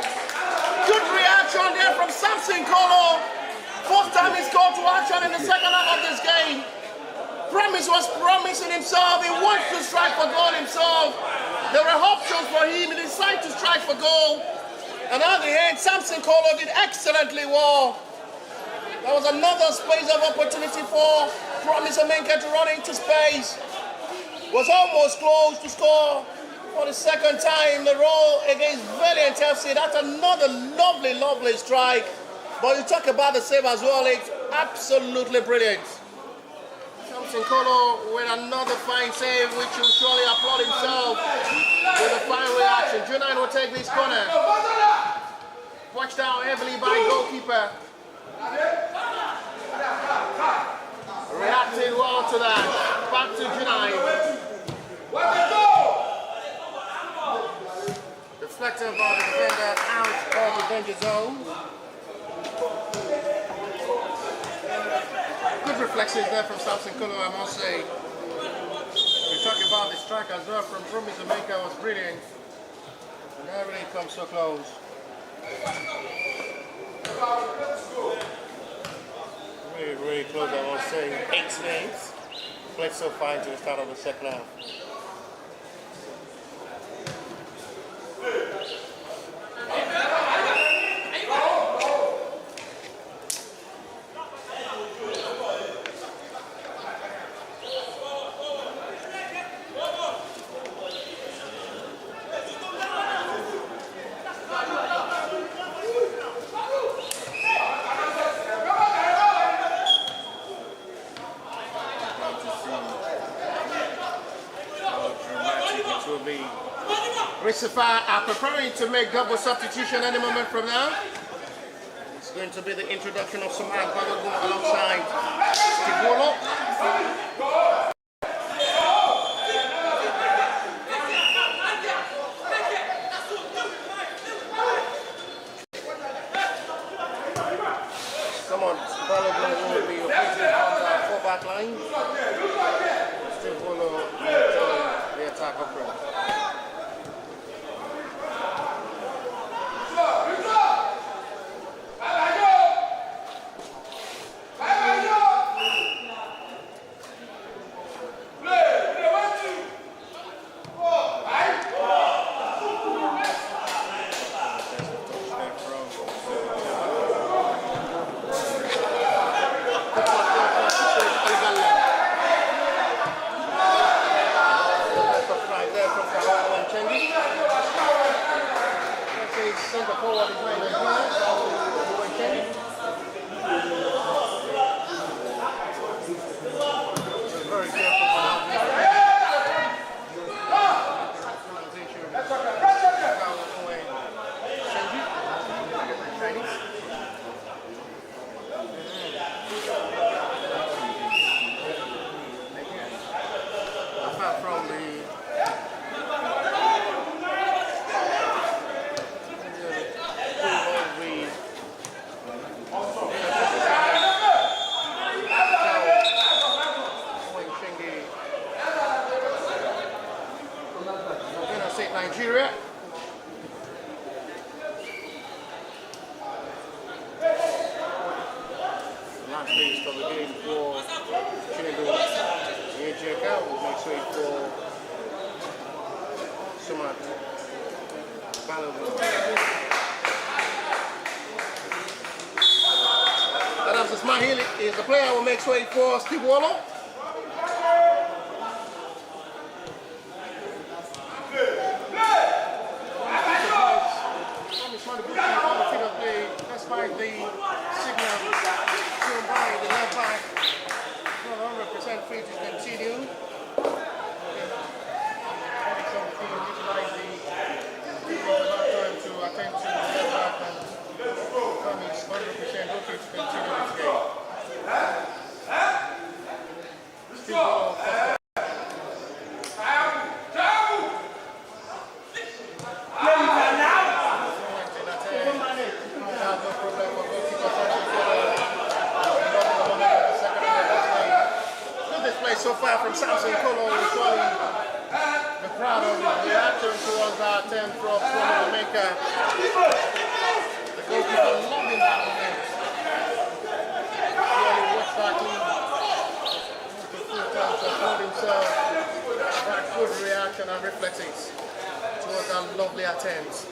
Good reaction there from Samson Kolo. First time he's called to action in the second half of this game. Promise was promising himself. He wants to strike for goal himself. There were options for him. He decided to strike for goal. And at the end, Samson Kolo did excellently well. There was another space of opportunity for Promise Omenka to run into space. Was almost close to score for the second time in the row against Valiant FC. That's another lovely, lovely strike. But you talk about the save as well. It's absolutely brilliant. Samson Kolo with another fine save, which will surely applaud himself with a fine reaction. Junine will take this corner. Watched out heavily by goalkeeper. Reacted well to that. Back to Junine. Deflected by the defender out of the danger zone. Good reflexes there from Samson Kolo, I must say. We're talking about the strike as well from Promise Omenka was brilliant. And everything comes so close. Really, really close, I must say. 8 minutes. Played so fine to the start of the second half. Sapphire are preparing to make double substitution any moment from now. It's going to be the introduction of Samad Balogun alongside Ijebu. Someone Balogun will be operating on the 4-back line. Ijebu the attack operator. fast-paced of the game for Ijebu. Ijebu will make way for Sumat. Adams Ismaili is the player who makes way for Steve Wallow. Despite the signal given by the left back, not 100% free to continue. Utilize the time to attend to the left back and become 100% okay to continue this game. Still ball. So far from Samson Kolo, showing the crowd of his reaction towards our attempt from the maker. The goalkeeper loving that moment. Really watched that lead. The full time to hold himself. That good reaction and reflexes towards that lovely attempt.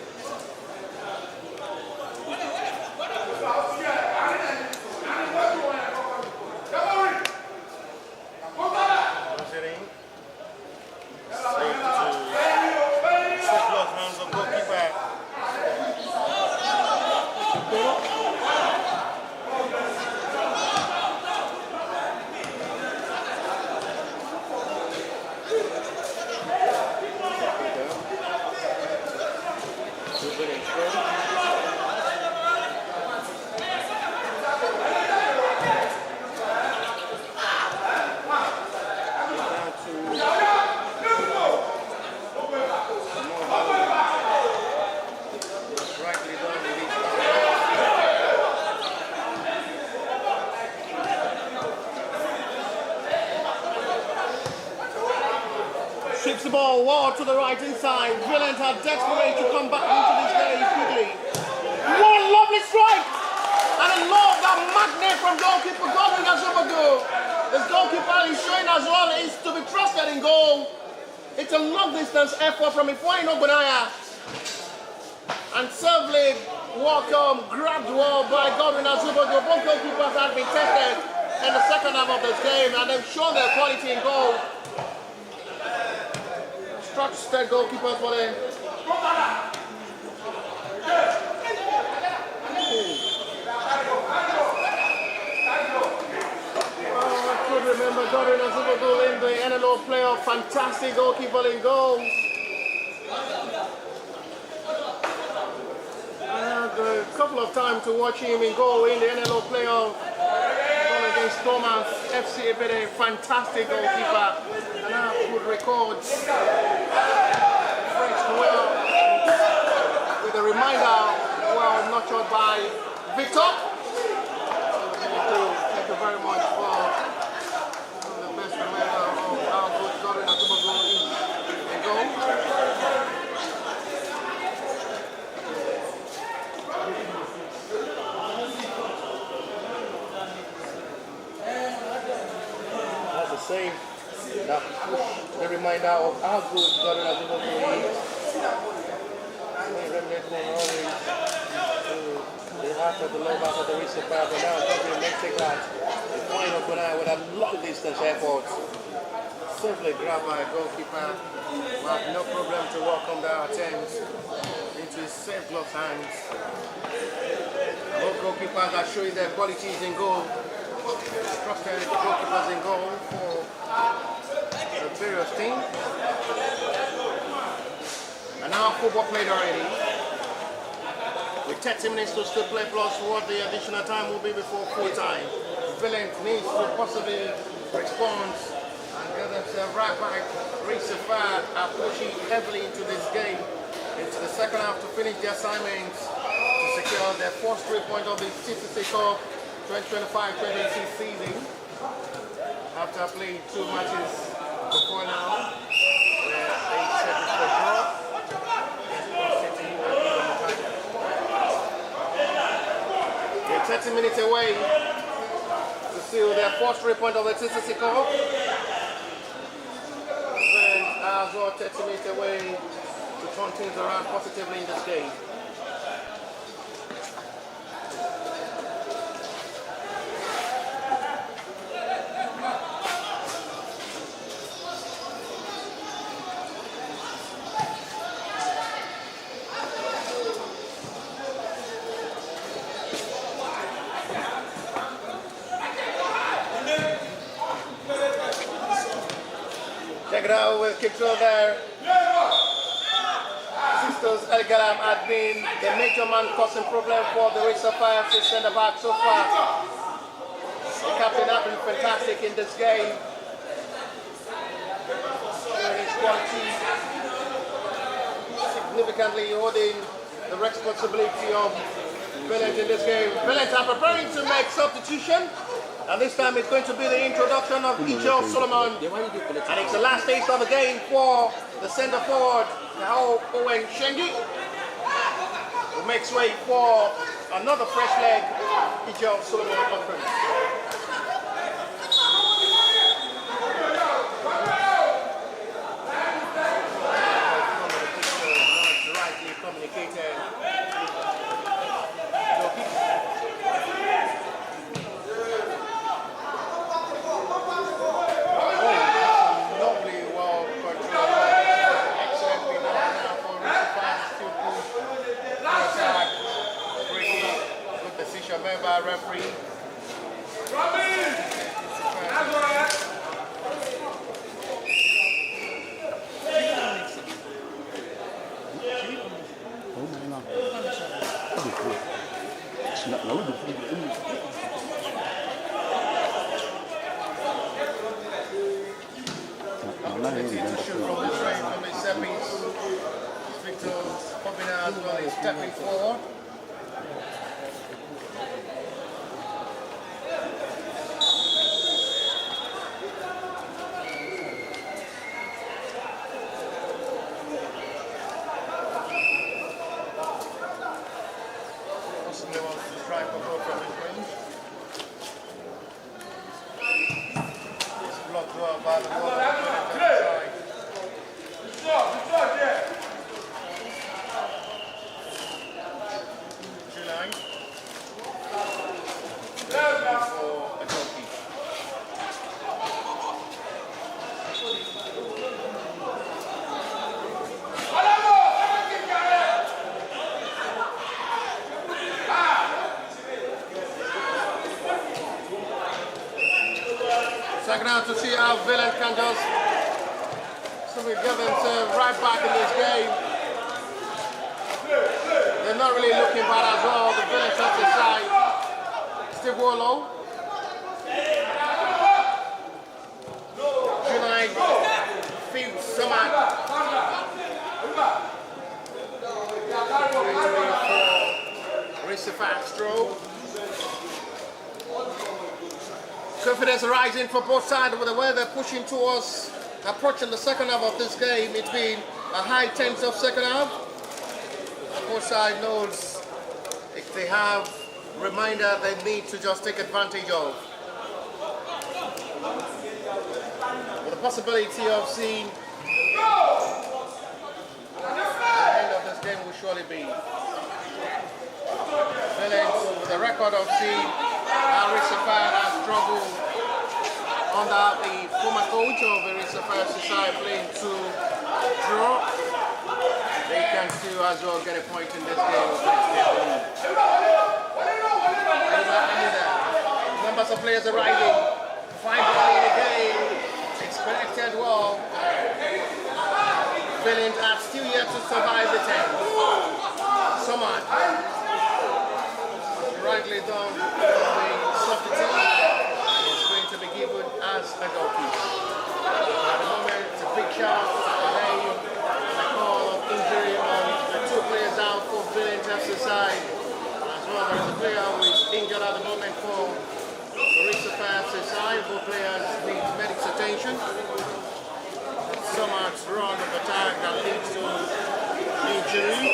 Ships the ball wide to the right inside. Valiant are desperate to come back into this game quickly. One lovely strike! And I love that magnet from goalkeeper Godwin Ijebu. This goalkeeper is showing as well is to be trusted in goal. It's a long distance effort from Ifuaino Gunaya. And servely welcome, grabbed well by Godwin Ijebu. Both goalkeepers have been tested in the second half of this game and they've shown their quality in goal. Trusted goalkeepers for them. I could remember Godwin Ijebu in the Int'l playoff. Fantastic goalkeeper in goal. I had a couple of times to watch him in goal in the Int'l playoff. Against Thomas FC, a fantastic goalkeeper. And I could record French well with a reminder, well nurtured by Victor. Thank you very much for the best reminder of how good Godwin Ijebu is in goal. Same that push the reminder of how good Godwin Ijebu is. To the heart of the low back of the recent path, but now Godwin may take that. The point of Gunaya with a long distance effort. Simply grabbed by a goalkeeper. We have no problem to welcome their attempt into his safe gloves hands. Both goalkeepers are showing their qualities in goal. Trusted goalkeepers in goal for the various teams. And now football played already. With 30 minutes to still play plus what the additional time will be before full time. Valiant needs to possibly respond and get themselves right back. Sapphire are pushing heavily into this game, into the second half to finish the assignments to secure their first 3 points of the TCCCUP'26 season. After playing 2 matches before now, where they set it for draw. They're 30 minutes away seal their first 3 points of the TCC Cup. And as well, 30 minutes away to turn things around positively in this game. Check it out with control there. Sisters El Galam had been the major man causing problem for the Sapphire centre back so far. The captain has been fantastic in this game. Showing his quality, significantly holding the responsibility of Valiant in this game. Valiant are preparing to make substitution. And this time it's going to be the introduction of Ijebu and it's the last taste of the game for the centre forward, now Owen Shengi, who makes way for another fresh leg, Ijebu Solomon. Rightly communicated. Made by referee. From the train from the semis. Victor Pobina as well is stepping forward. Second out to see how Valiant can just get themselves right back in this game. They're not really looking bad as well. The Valiant on the side. Steve Warlow. United Field Summer. Race the fast stroke. Confidence rising for both sides with the way they're pushing towards approaching the second half of this game. It's been a high tense of second half. Both sides knows if they have reminder they need to just take advantage of. With the possibility of seeing the end of this game will surely be. Valiant with a record of seeing Sapphire has struggled under the former coach of Sapphire Society playing to draw. They can still as well get a point in this game. Numbers of players arriving. 5 in the game. It's connected well. Valiant are still yet to survive the 10. Someone rightly done. Substitute is going to be given as a goal kick. At the moment, it's a big shot. A call of injury on the 2 players out for Valiant side. As well, there is a player who is injured at the moment for the Sapphire side. Both players need medical attention. So much run of attack that leads to injury.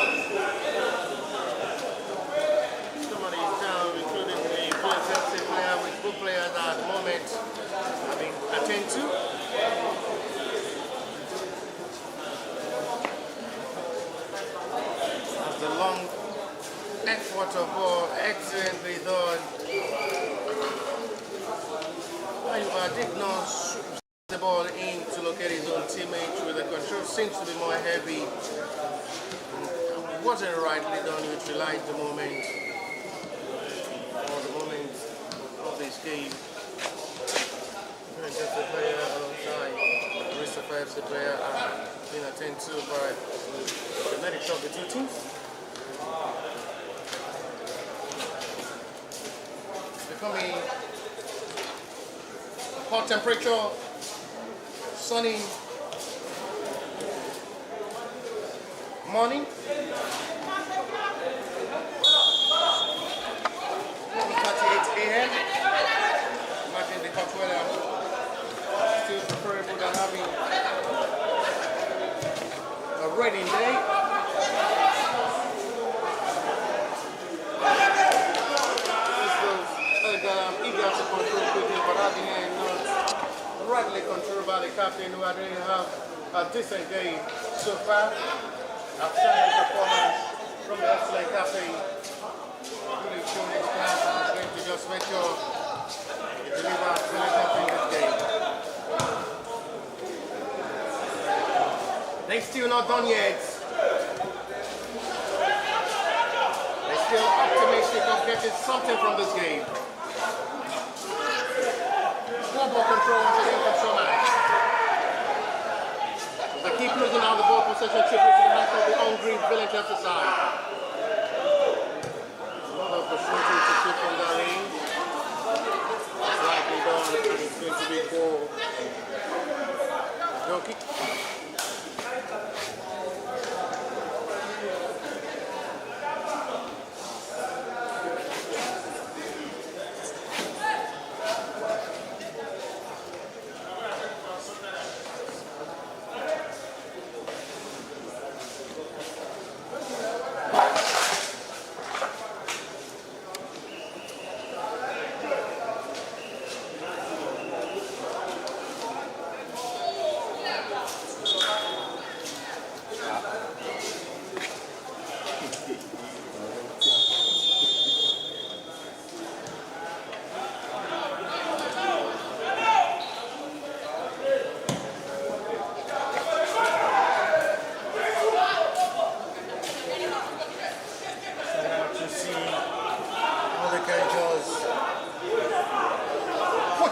Somebody is down, including the player with Ijebu players are at the moment having attended to. As the long effort of ball excellently done. However, did not shoot the ball in to locate his own teammate with the control seems to be more heavy. It wasn't rightly done, which relied the moment of this game. Just the player alongside Sapphire, the player being attended to by the medics of the two teams. Becoming hot temperature, sunny morning. 11:38 a.m. Imagine the hot weather. Still preferable than having a raining day. I'm eager to control quickly, but at the end, not rightly controlled by the captain, who I didn't have a decent game so far. Outstanding performance from the excellent captain. Really showing his class and is going to just make sure he delivers brilliant in this game. They're still not done yet. They're still optimistic of getting something from this game. Ball control once again from Somai. They keep losing out the ball possession, triple to the hands of the hungry Valiant exercise. Another opportunity to shoot from that range. It's likely done, and it's going to be goal. Goal kick.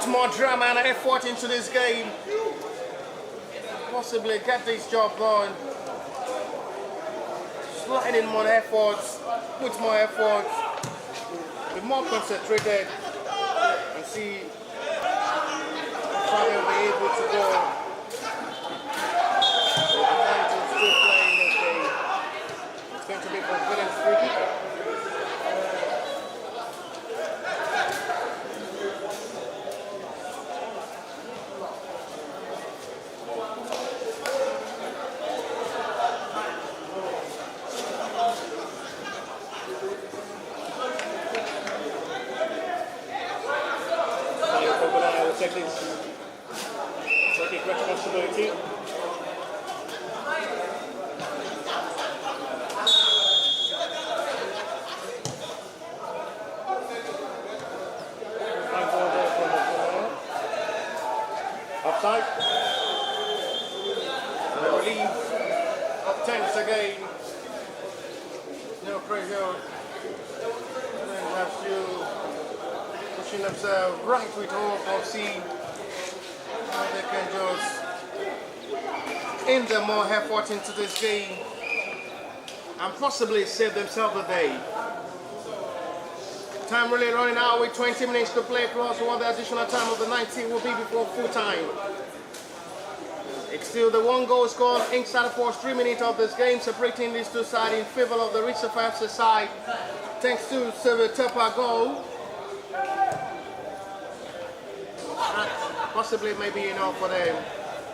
More drama and effort into this game. Possibly get this job done. Slide in more efforts, put more effort, be more concentrated, and see how they'll be able to go. With the time to still playing this game. It's going to be a Valiant free kick. Take responsibility. Offside. The relief of tense again. No pressure. They have to pushing themselves right with hope of seeing how they can just inject more effort into this game and possibly save themselves a day. Time really running out with 20 minutes to play plus one the additional time of the 90 will be before full time. It's still the one goal scored inside the first 3 minutes of this game, separating these two sides in favor of the Sapphire side thanks to the Tupper goal. That possibly may be enough for them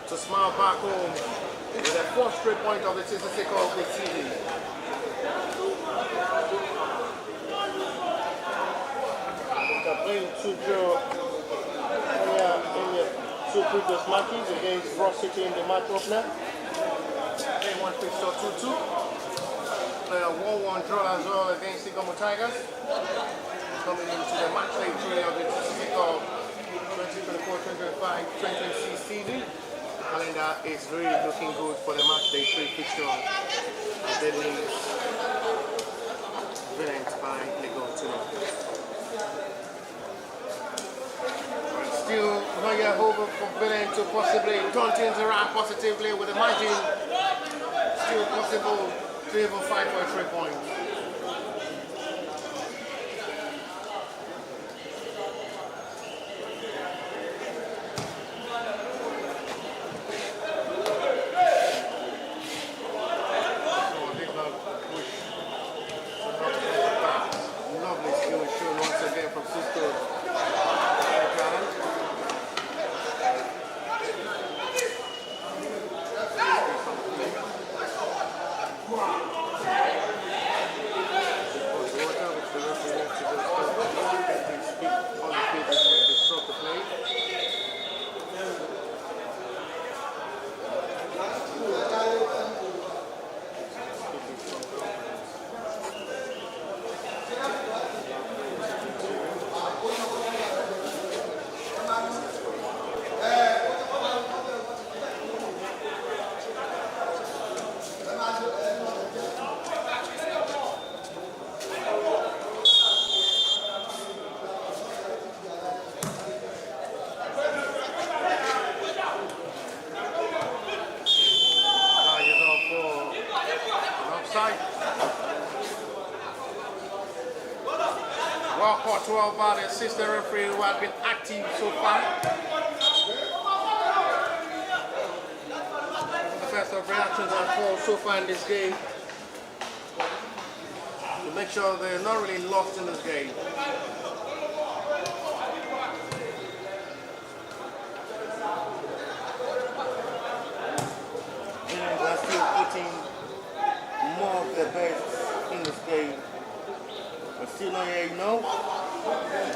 to smile back home with their fourth straight point of the TCCCUP' this season. into draw in the two previous matches against Ross City in the match opener. Game 1 fixed 2-2. 1-1 draw as well against Ijebu Tigers. Coming into the match day 3 of the TCC Cup 2024-2025 2026 season. The calendar is really looking good for the match day 3 fixture. As they lead Valiant by the goal to them. Still not yet over for Valiant to possibly turn things around positively with the margin. Still possible to even fight for 3 points. Lovely skill shown once again from Cisco. Well caught 12 by the assistant referee who has been active so far. The first of reactions and calls so far in this game to make sure they're not really lost in this game. They're still putting more of their best in this game. But still not yet,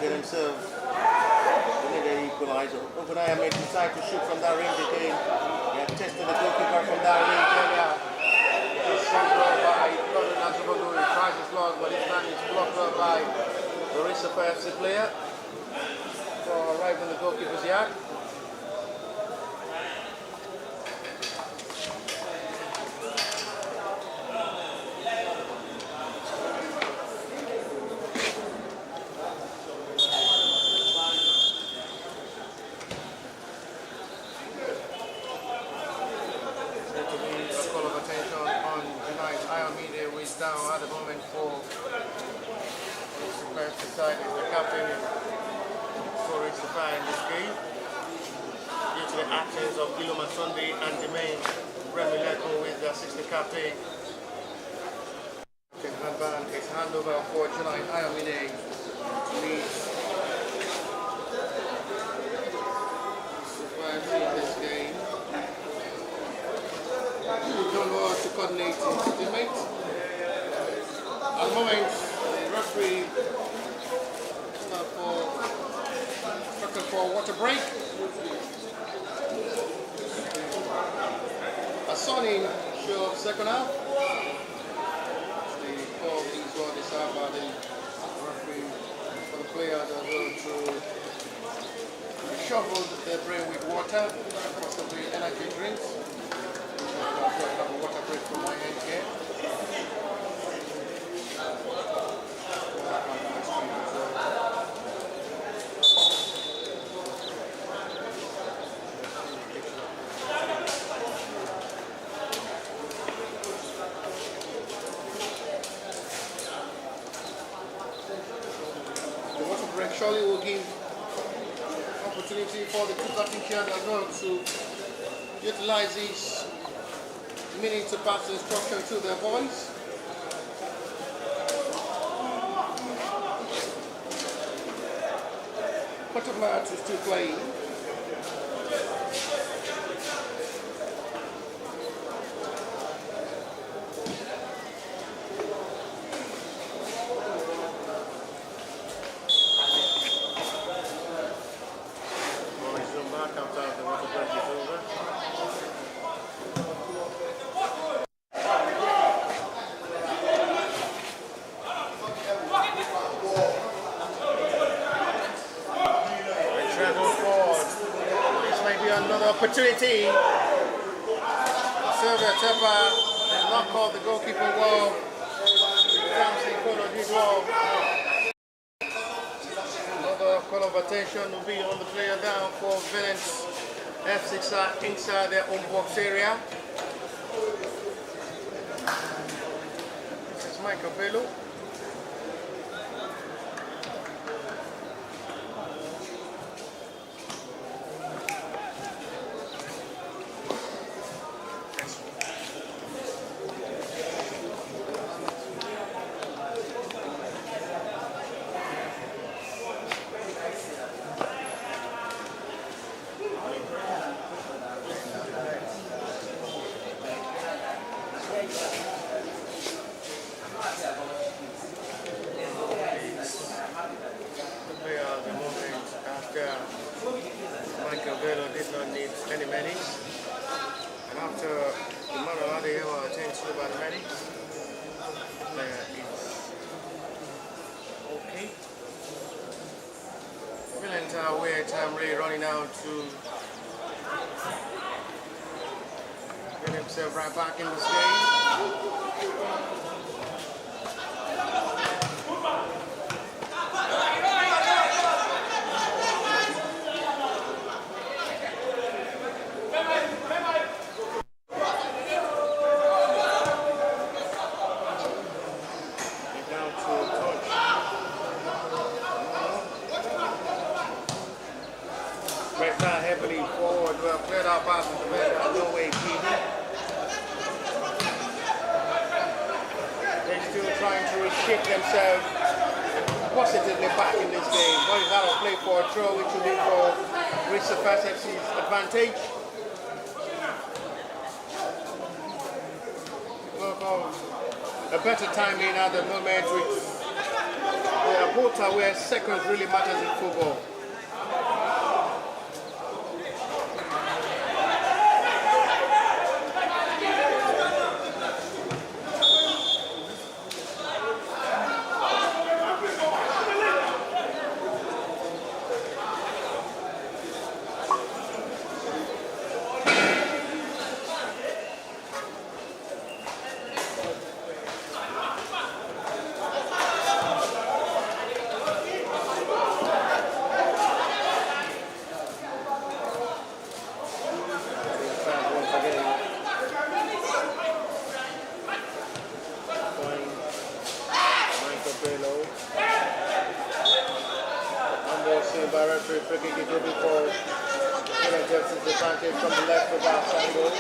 get themselves the equalizer. Openaya may decide to shoot from that range again. They have tested the goalkeeper from that range earlier. It's shot by Gordon Azubogo. He tries his block, but this time it's blocked by the Sapphire FC player for arriving in the goalkeeper's yard. Down at the moment for the side is the captain for Sapphire in this game due to the absence of Iloma Sunday and the main Remy Leko with the assistant captain. Handband is handover for July Ayomide leads Sapphire in this game. John Moore to coordinate his teammates. At the moment, the referee looking for water break. A Sonny show of second half. The call is well decided by the referee for the players as well to shovel their brain with water, possibly energy drinks. I'll have a water break from my end here. Surely will give opportunity for the two technicians as well to utilize this minute to pass instruction to their boys. Butterfly is still playing. another opportunity. Silver Tepper has not called the goalkeeper well. Another call of attention will be on the player down for Valiant F6 inside their own box area. This is Michael Bello. Michael Bello did not need any medics, and after the man of the year attends to by the medics, the player is okay. Valiant are aware time really running out to get himself right back in this game. Heavily forward, well played out by the defender, no way keeping. They're still trying to reshape themselves positively back in this game. What is out of play for a throw, which will be for Sapphire FC's advantage. Look of a better timing at the moment, which both are where seconds really matters in football. By referee free kick Ijebu for Justice advantage from the left of our angle.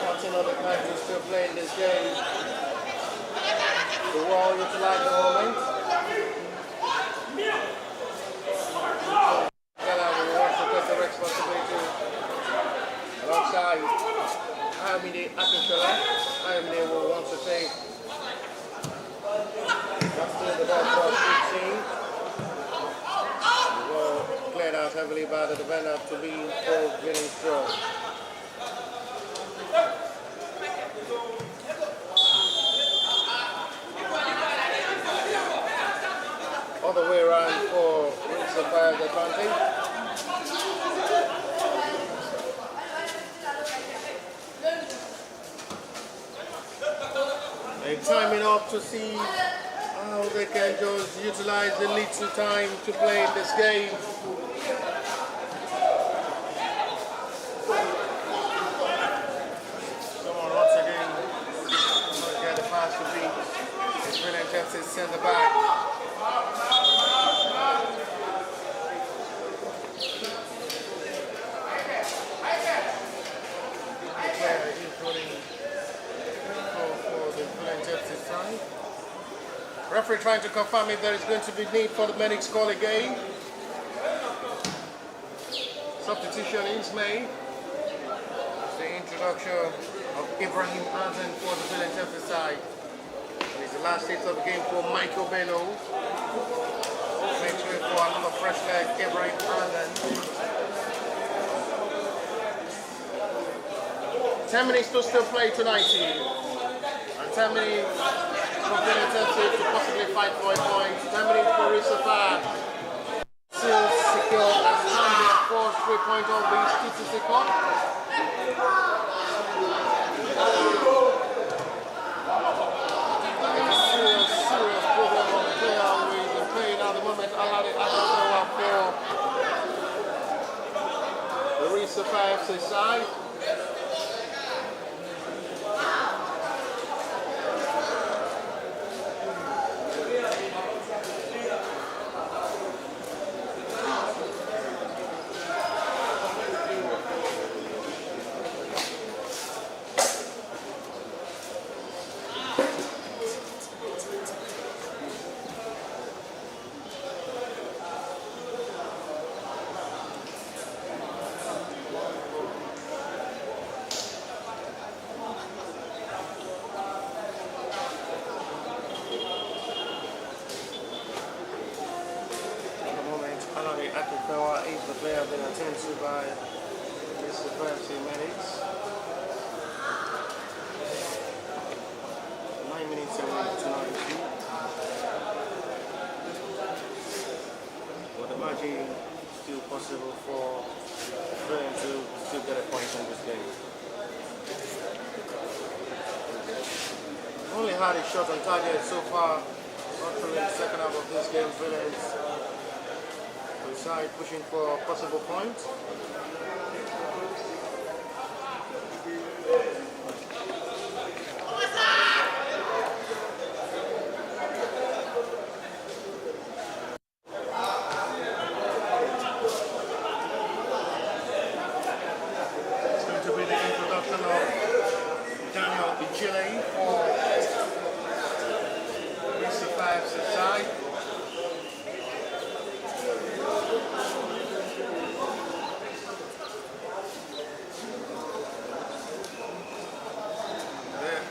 Captain of the country still playing this game. The wall utilized the moment. Gala will want to take the responsibility alongside Ayomide Akínsọ́lá. Ayomide will want to take the ball for 15. The ball cleared out heavily by the defender to be for winning throw. Other way around for Sapphire's advantage. They're timing up to see how they can just utilize the little time to play in this game. Someone once again get the pass to be it's Valiant FC centre back. Referee trying to confirm if there is going to be need for the medics call again. Substitution is made. The introduction of Ibrahim Azan for the Valiant FC side. And it's the last hit of the game for Michael Bello. Makes way for another fresh leg, Ibrahim Azan. 10 minutes to still play tonight here. And 10 minutes for Valiant FC to possibly fight for a point. 10 minutes for Sapphire. Cup. It's a serious problem of the player who is playing at the moment. Already for the Sapphire side. Is the player being attended to by Mr. Percy Medics. 9 minutes away to 90. But the margin still possible for Valiant to still get a point in this game. Only had a shot on target so far, not through the second half of this game. Valiant side pushing for possible points. It's going to be the introduction of Ijebu for Sapphire side.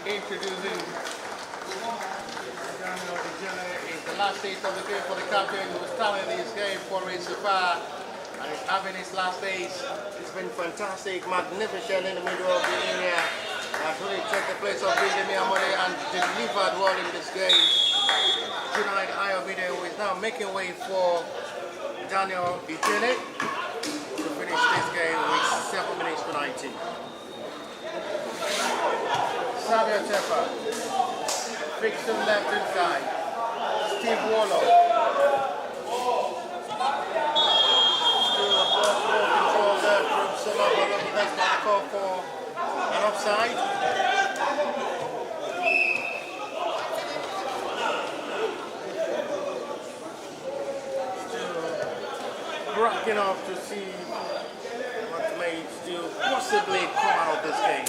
Introducing Dina is the last stage of the game for the captain who is starting this game for Sapphire and is having his last days. It's been fantastic, magnificent in the middle of the area. Has really taken the place of Benjamin Amode and delivered well in this game. Tonight, Ijebu is now making way for Daniel Int'l to finish this game with 7 minutes to 90. Sapphire Tepper, Vixen left inside, Steve Warlock, still a ball control there from Salaba, that's not a call for an offside. Still cracking off to see what may still possibly come out of this game.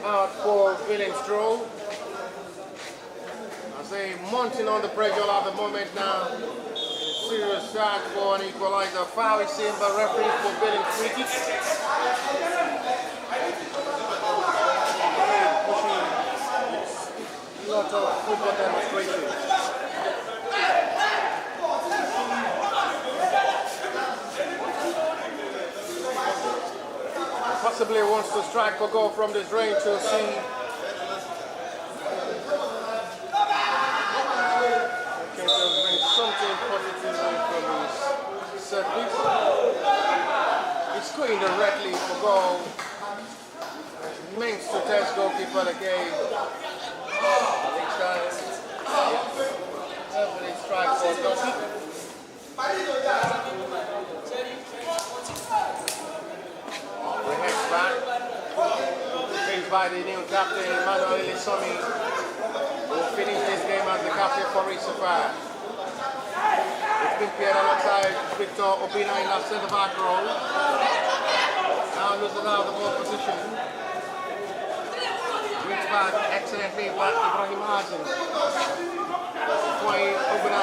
Out for Valiant throw. I say mounting on the pressure at the moment now. Serious shot for an equalizer. Foul is seen by referee for Valiant free kick. A lot of football demonstration. Possibly wants to strike for goal from this range to see. Can just bring something positive from his set piece. It's going directly for goal. Means to test goalkeeper the game. Next time, definitely strike for goalkeeper. By the new captain, Emmanuel Elisomi, will finish this game as the captain for Sapphire. It's been paired alongside Victor Obina in that centre back role. Now losing out the ball position. Reach back excellently back to Ibrahim Hazim. Quay Obina.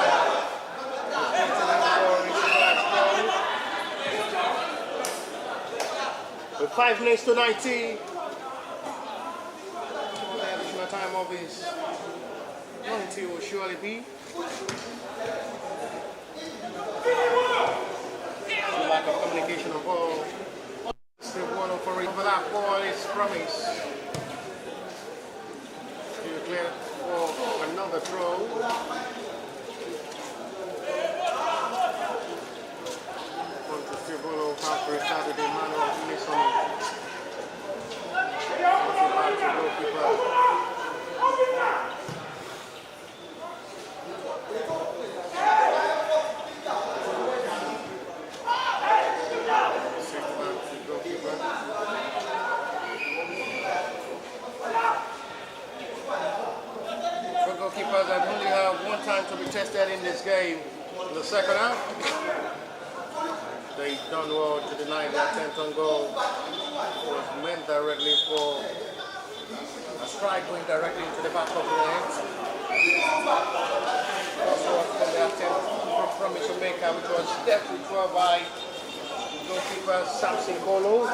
With 5 minutes to 90. Time of his Penalty will surely be. Lack of communication of ball. Still one for it. Overlap ball is promised. You clear for another throw. One to still ball after it started the man of miss on it. Back to goalkeeper. Goalkeepers have only have one time to be tested in this game. In the second half, they done well to deny the attempt on goal. It was meant directly for a strike going directly into the back of the net. Also from the attempt from Jamaica, which was definitely well by goalkeeper Samson Kolo.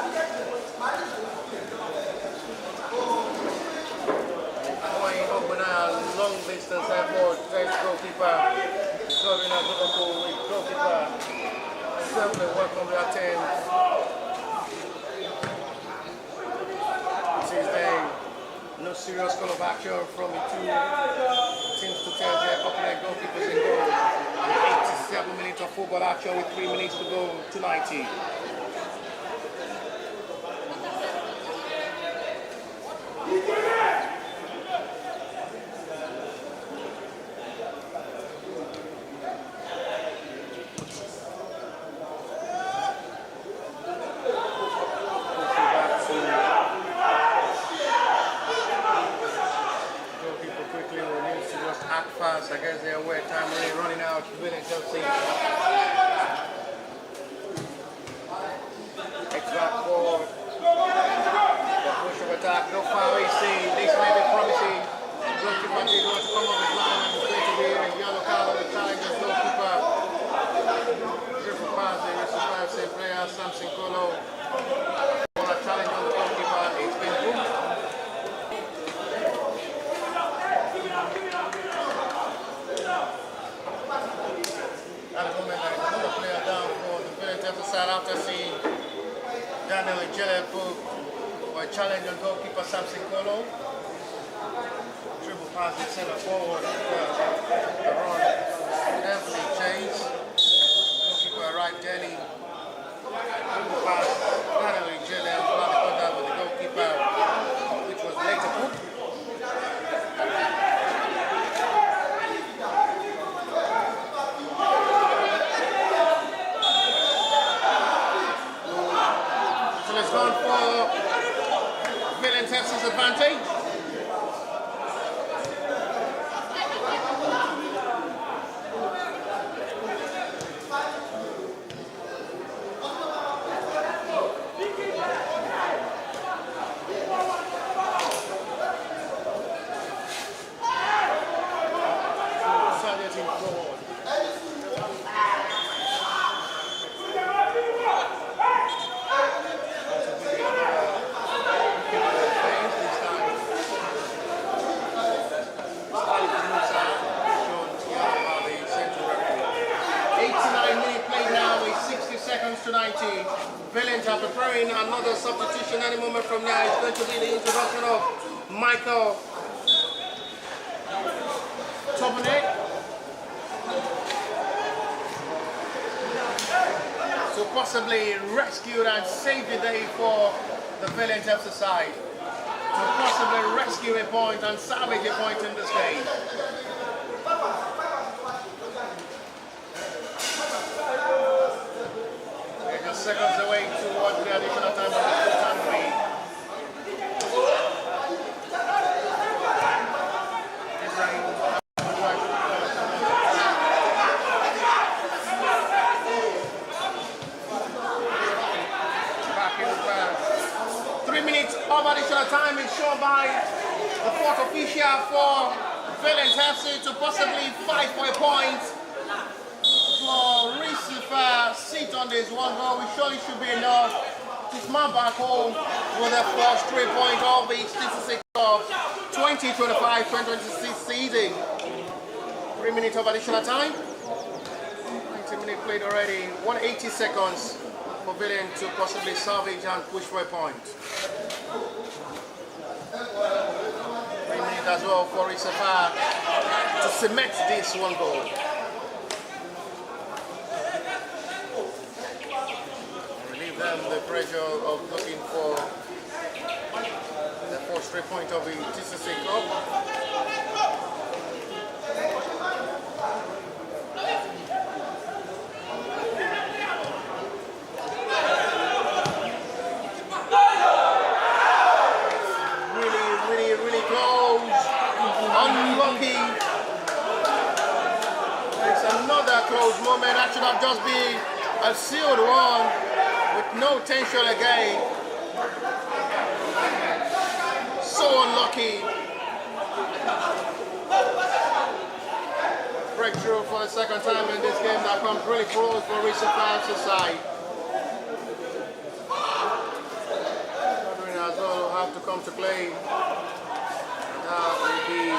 Long distance airport, great goalkeeper, serving at Liverpool with goalkeeper, certainly welcome the attempt. This is then no serious call of action from the two teams to tell their opponent goalkeepers in goal. 87 minutes of football action with 3 minutes to go to 90. I guess they're aware time really running out. Valiant Chelsea. Back forward. The push of attack. No foul AC. This may be promising. Goalkeeper did want to come up with line and it's going to be a yellow card on the challenger's goalkeeper. Triple pass. There is a 5-save player, Samson Kolo. For a challenge on the goalkeeper. It's been booked. After seeing Ijebu for a challenge on goalkeeper Samson Kolo. Triple pass in center forward. The run definitely changed. Goalkeeper right Delhi. Triple pass. Ijebu had contact with the goalkeeper, which was later put. It's gone for Valiant FC's advantage. To 90. Valiant are preparing another substitution any moment from now. It's going to be the introduction of Michael Tobanek to possibly rescue and save the day for the Valiant FC side. To possibly rescue a point and salvage a point in this game. Seconds away towards the additional time of the full-time lead. Back in the pass. 3 minutes of additional time is shown by the fourth official for Valiant FC to possibly fight for a point. For Recife, sit on this one goal, we surely should be enough to smart back home with the first 3 points of the TCCCUP' 2025-2026 season. 3 minutes of additional time. 90 minutes played already. 180 seconds for Valiant to possibly salvage and push for a point. 3 minutes as well for Sapphire to cement this one goal. Relieve them the pressure of looking for the first 3 points of the TCC Cup. Really close. Unlucky. It's another close moment. That should have just been a sealed one with no tension again. So unlucky. Breakthrough for the second time in this game that comes really close for Sapphire's side. As well have to come to play. That will be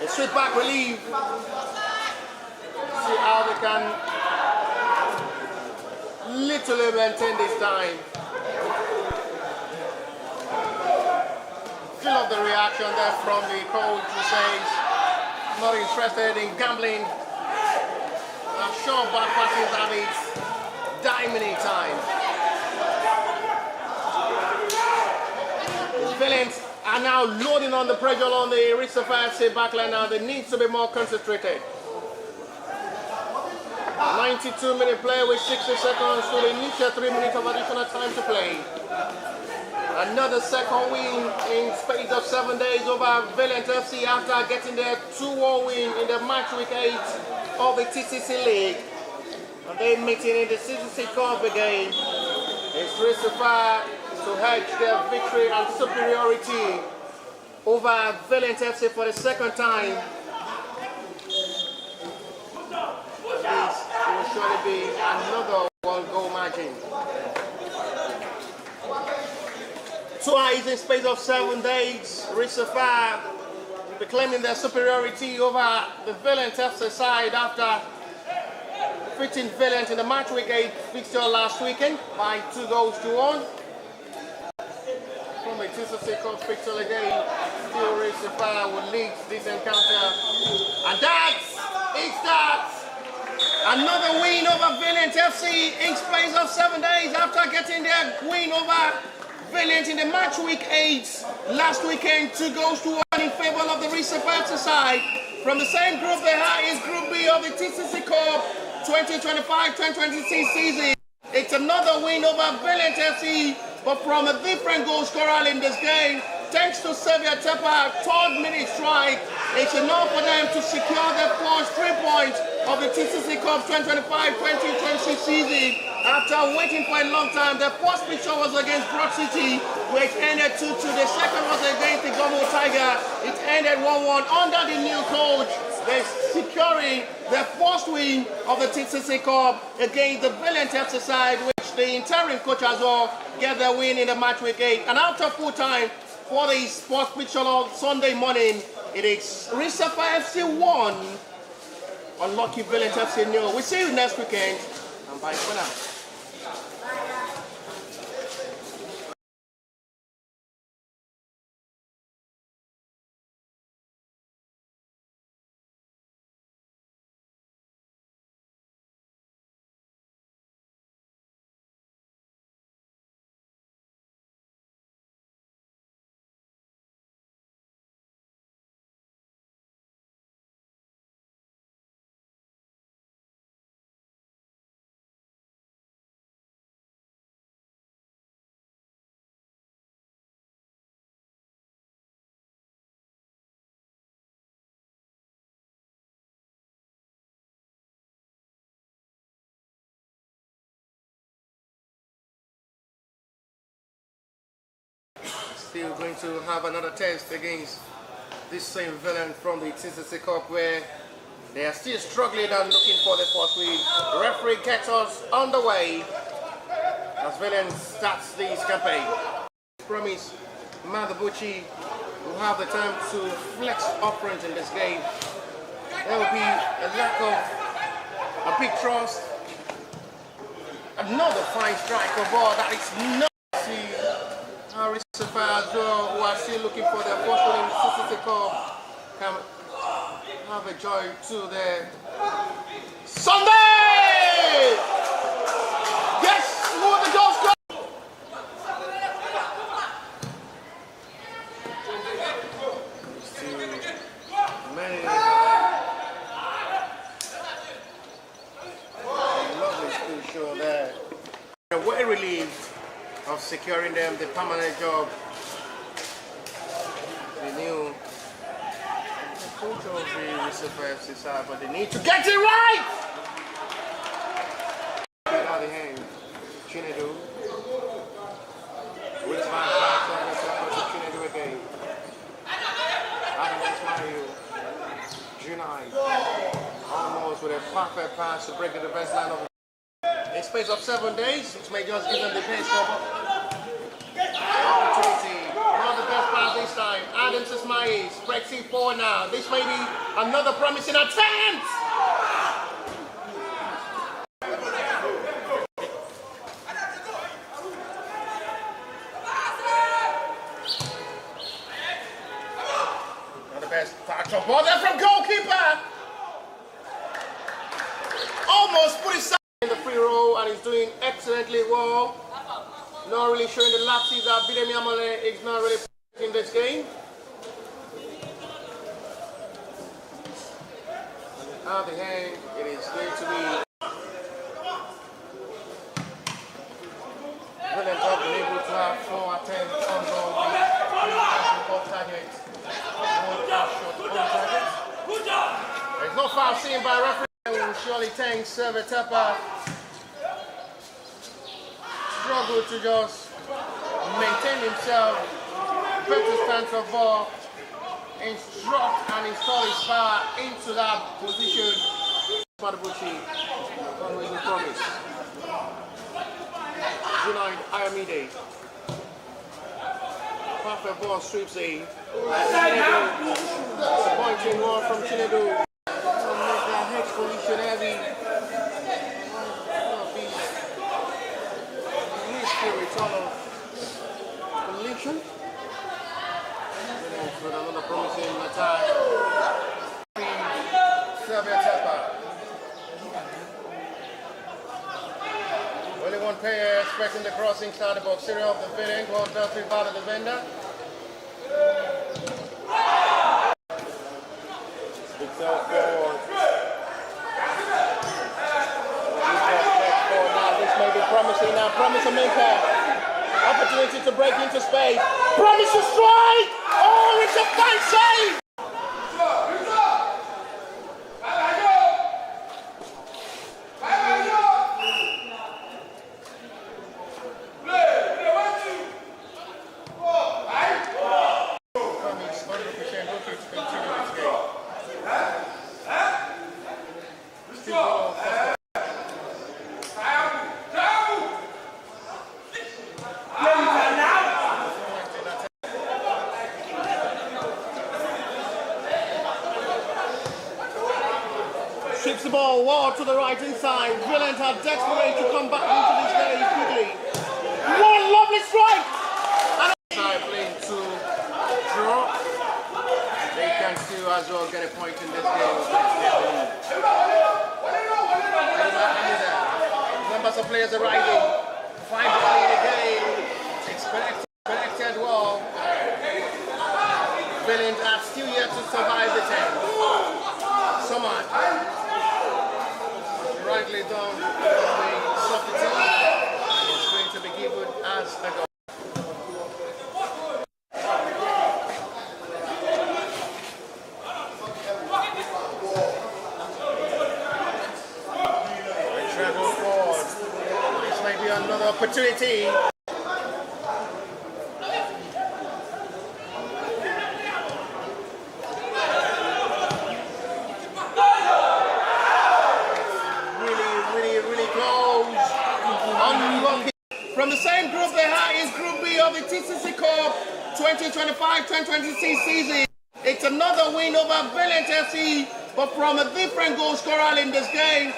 a sweep back relief. See how they can literally maintain this time. Feel of the reaction there from the coach who says not interested in gambling. I'm sure back passes have its diamond time. Valiant are now loading on the pressure on the Sapphire backline now. They need to be more concentrated. 92-minute play with 60 seconds to the initial 3 minutes of additional time to play. Another second win in space of 7 days over Valiant FC after getting their 2-1 win in the match week 8 of the TCC League. And they meeting in the TCC Cup again. It's Sapphire to hedge their victory and superiority over Valiant FC for the second time. This will surely be another one-goal margin. Twice in space of 7 days, Sapphire will be claiming their superiority over the Valiant FC side after defeating Valiant in the match week 8 fixture last weekend by 2-1. From the TCC Cup fixture again, still Sapphire will lead this encounter. And it's that! Another win over Valiant FC in space of 7 days after getting their win over Valiant in the match week 8 last weekend. 2-1 in favor of the Sapphire side. From the same group they are is Group B of the TCC Cup 2025-2026 season. It's another win over Valiant FC, but from a different goal scorer in this game. Thanks to Xavier Tepper, 3rd minute strike, it's enough for them to secure their first 3 points of the TCC Cup 2025-2026 season. After waiting for a long time, the first picture was against Broad City, which ended 2-2. The second was against the Gomo Tiger. It ended 1-1. Under the new coach, they're securing their first win of the TCC Cup against the Valiant FC side, which the interim coach as well get their win in the match week 8. And after full time for the sports picture on Sunday morning, it is Sapphire FC 1, unlucky Valiant FC 0. We'll see you next weekend, and bye for now. Still going to have another test against this same Valiant from the TCC Cup, where they are still struggling and looking for the first win. The referee gets us underway as Valiant starts this campaign. Promise Madabuchi will have the time to flex up front in this game. there will be a lack of a big trust. Another fine strike of ball that is not Harris Sapphire as well, who are still looking for their first one in the TCCCUP can have a joy too there. Sunday! Yes! Who the goals go? Lovely school show there. We're relieved of securing them the permanent job. The new coach of the Sapphire FC side, but they need to get it right! Get out of the hand. Chinedu. Which man passes to Chinedu again? Adam Ismail. Junai. Almost with a perfect pass to break the best line of in space of 7 days, which may just give them the best opportunity. Not the best pass this time. Adam Ismail spreads it forward now. This may be another promising attempt. Not the best touch of ball there from goalkeeper. Almost put it in the free roll and he's doing excellently well. Not really showing the lapses that Bidemi Amole is not really in this game. Out the hand, it is going to be Valiant have been able to have 4 attempts on goal off target. There's no foul seen by referee. Will surely thank Server Tepper. Struggle to just maintain himself, better stance of ball, instruct and install his power into that position. Madabuchi, always the promise. Junaid Ayamide. Perfect ball sweeps a disappointing one from Chinedu. Head collision heavy. Return of collision. With another promising attack. Server Tepper. Only one player expecting the crossing start the box. Serial of the Valiant goes down to the defender. It's out forward. Promising now, promise a maker. Opportunity to break into space. Promise to strike! Oh, it's a fine save! Ships the ball wall to the right inside. Valiant are desperate to come back into this game quickly. One lovely strike! And playing to draw. They can still as well get a point in this game. Numbers of players arriving. 5 ball in the game. It's connected well. Valiant are still yet to survive the 10. Someone. Rightly done by Sapphire, and it's going to be given as a goal. They travel forward. This may be another opportunity. From the same group they are is Group B of the TCCCUP 2025-2026 season. It's another win over Valiant FC but from a different goal scorer in this game.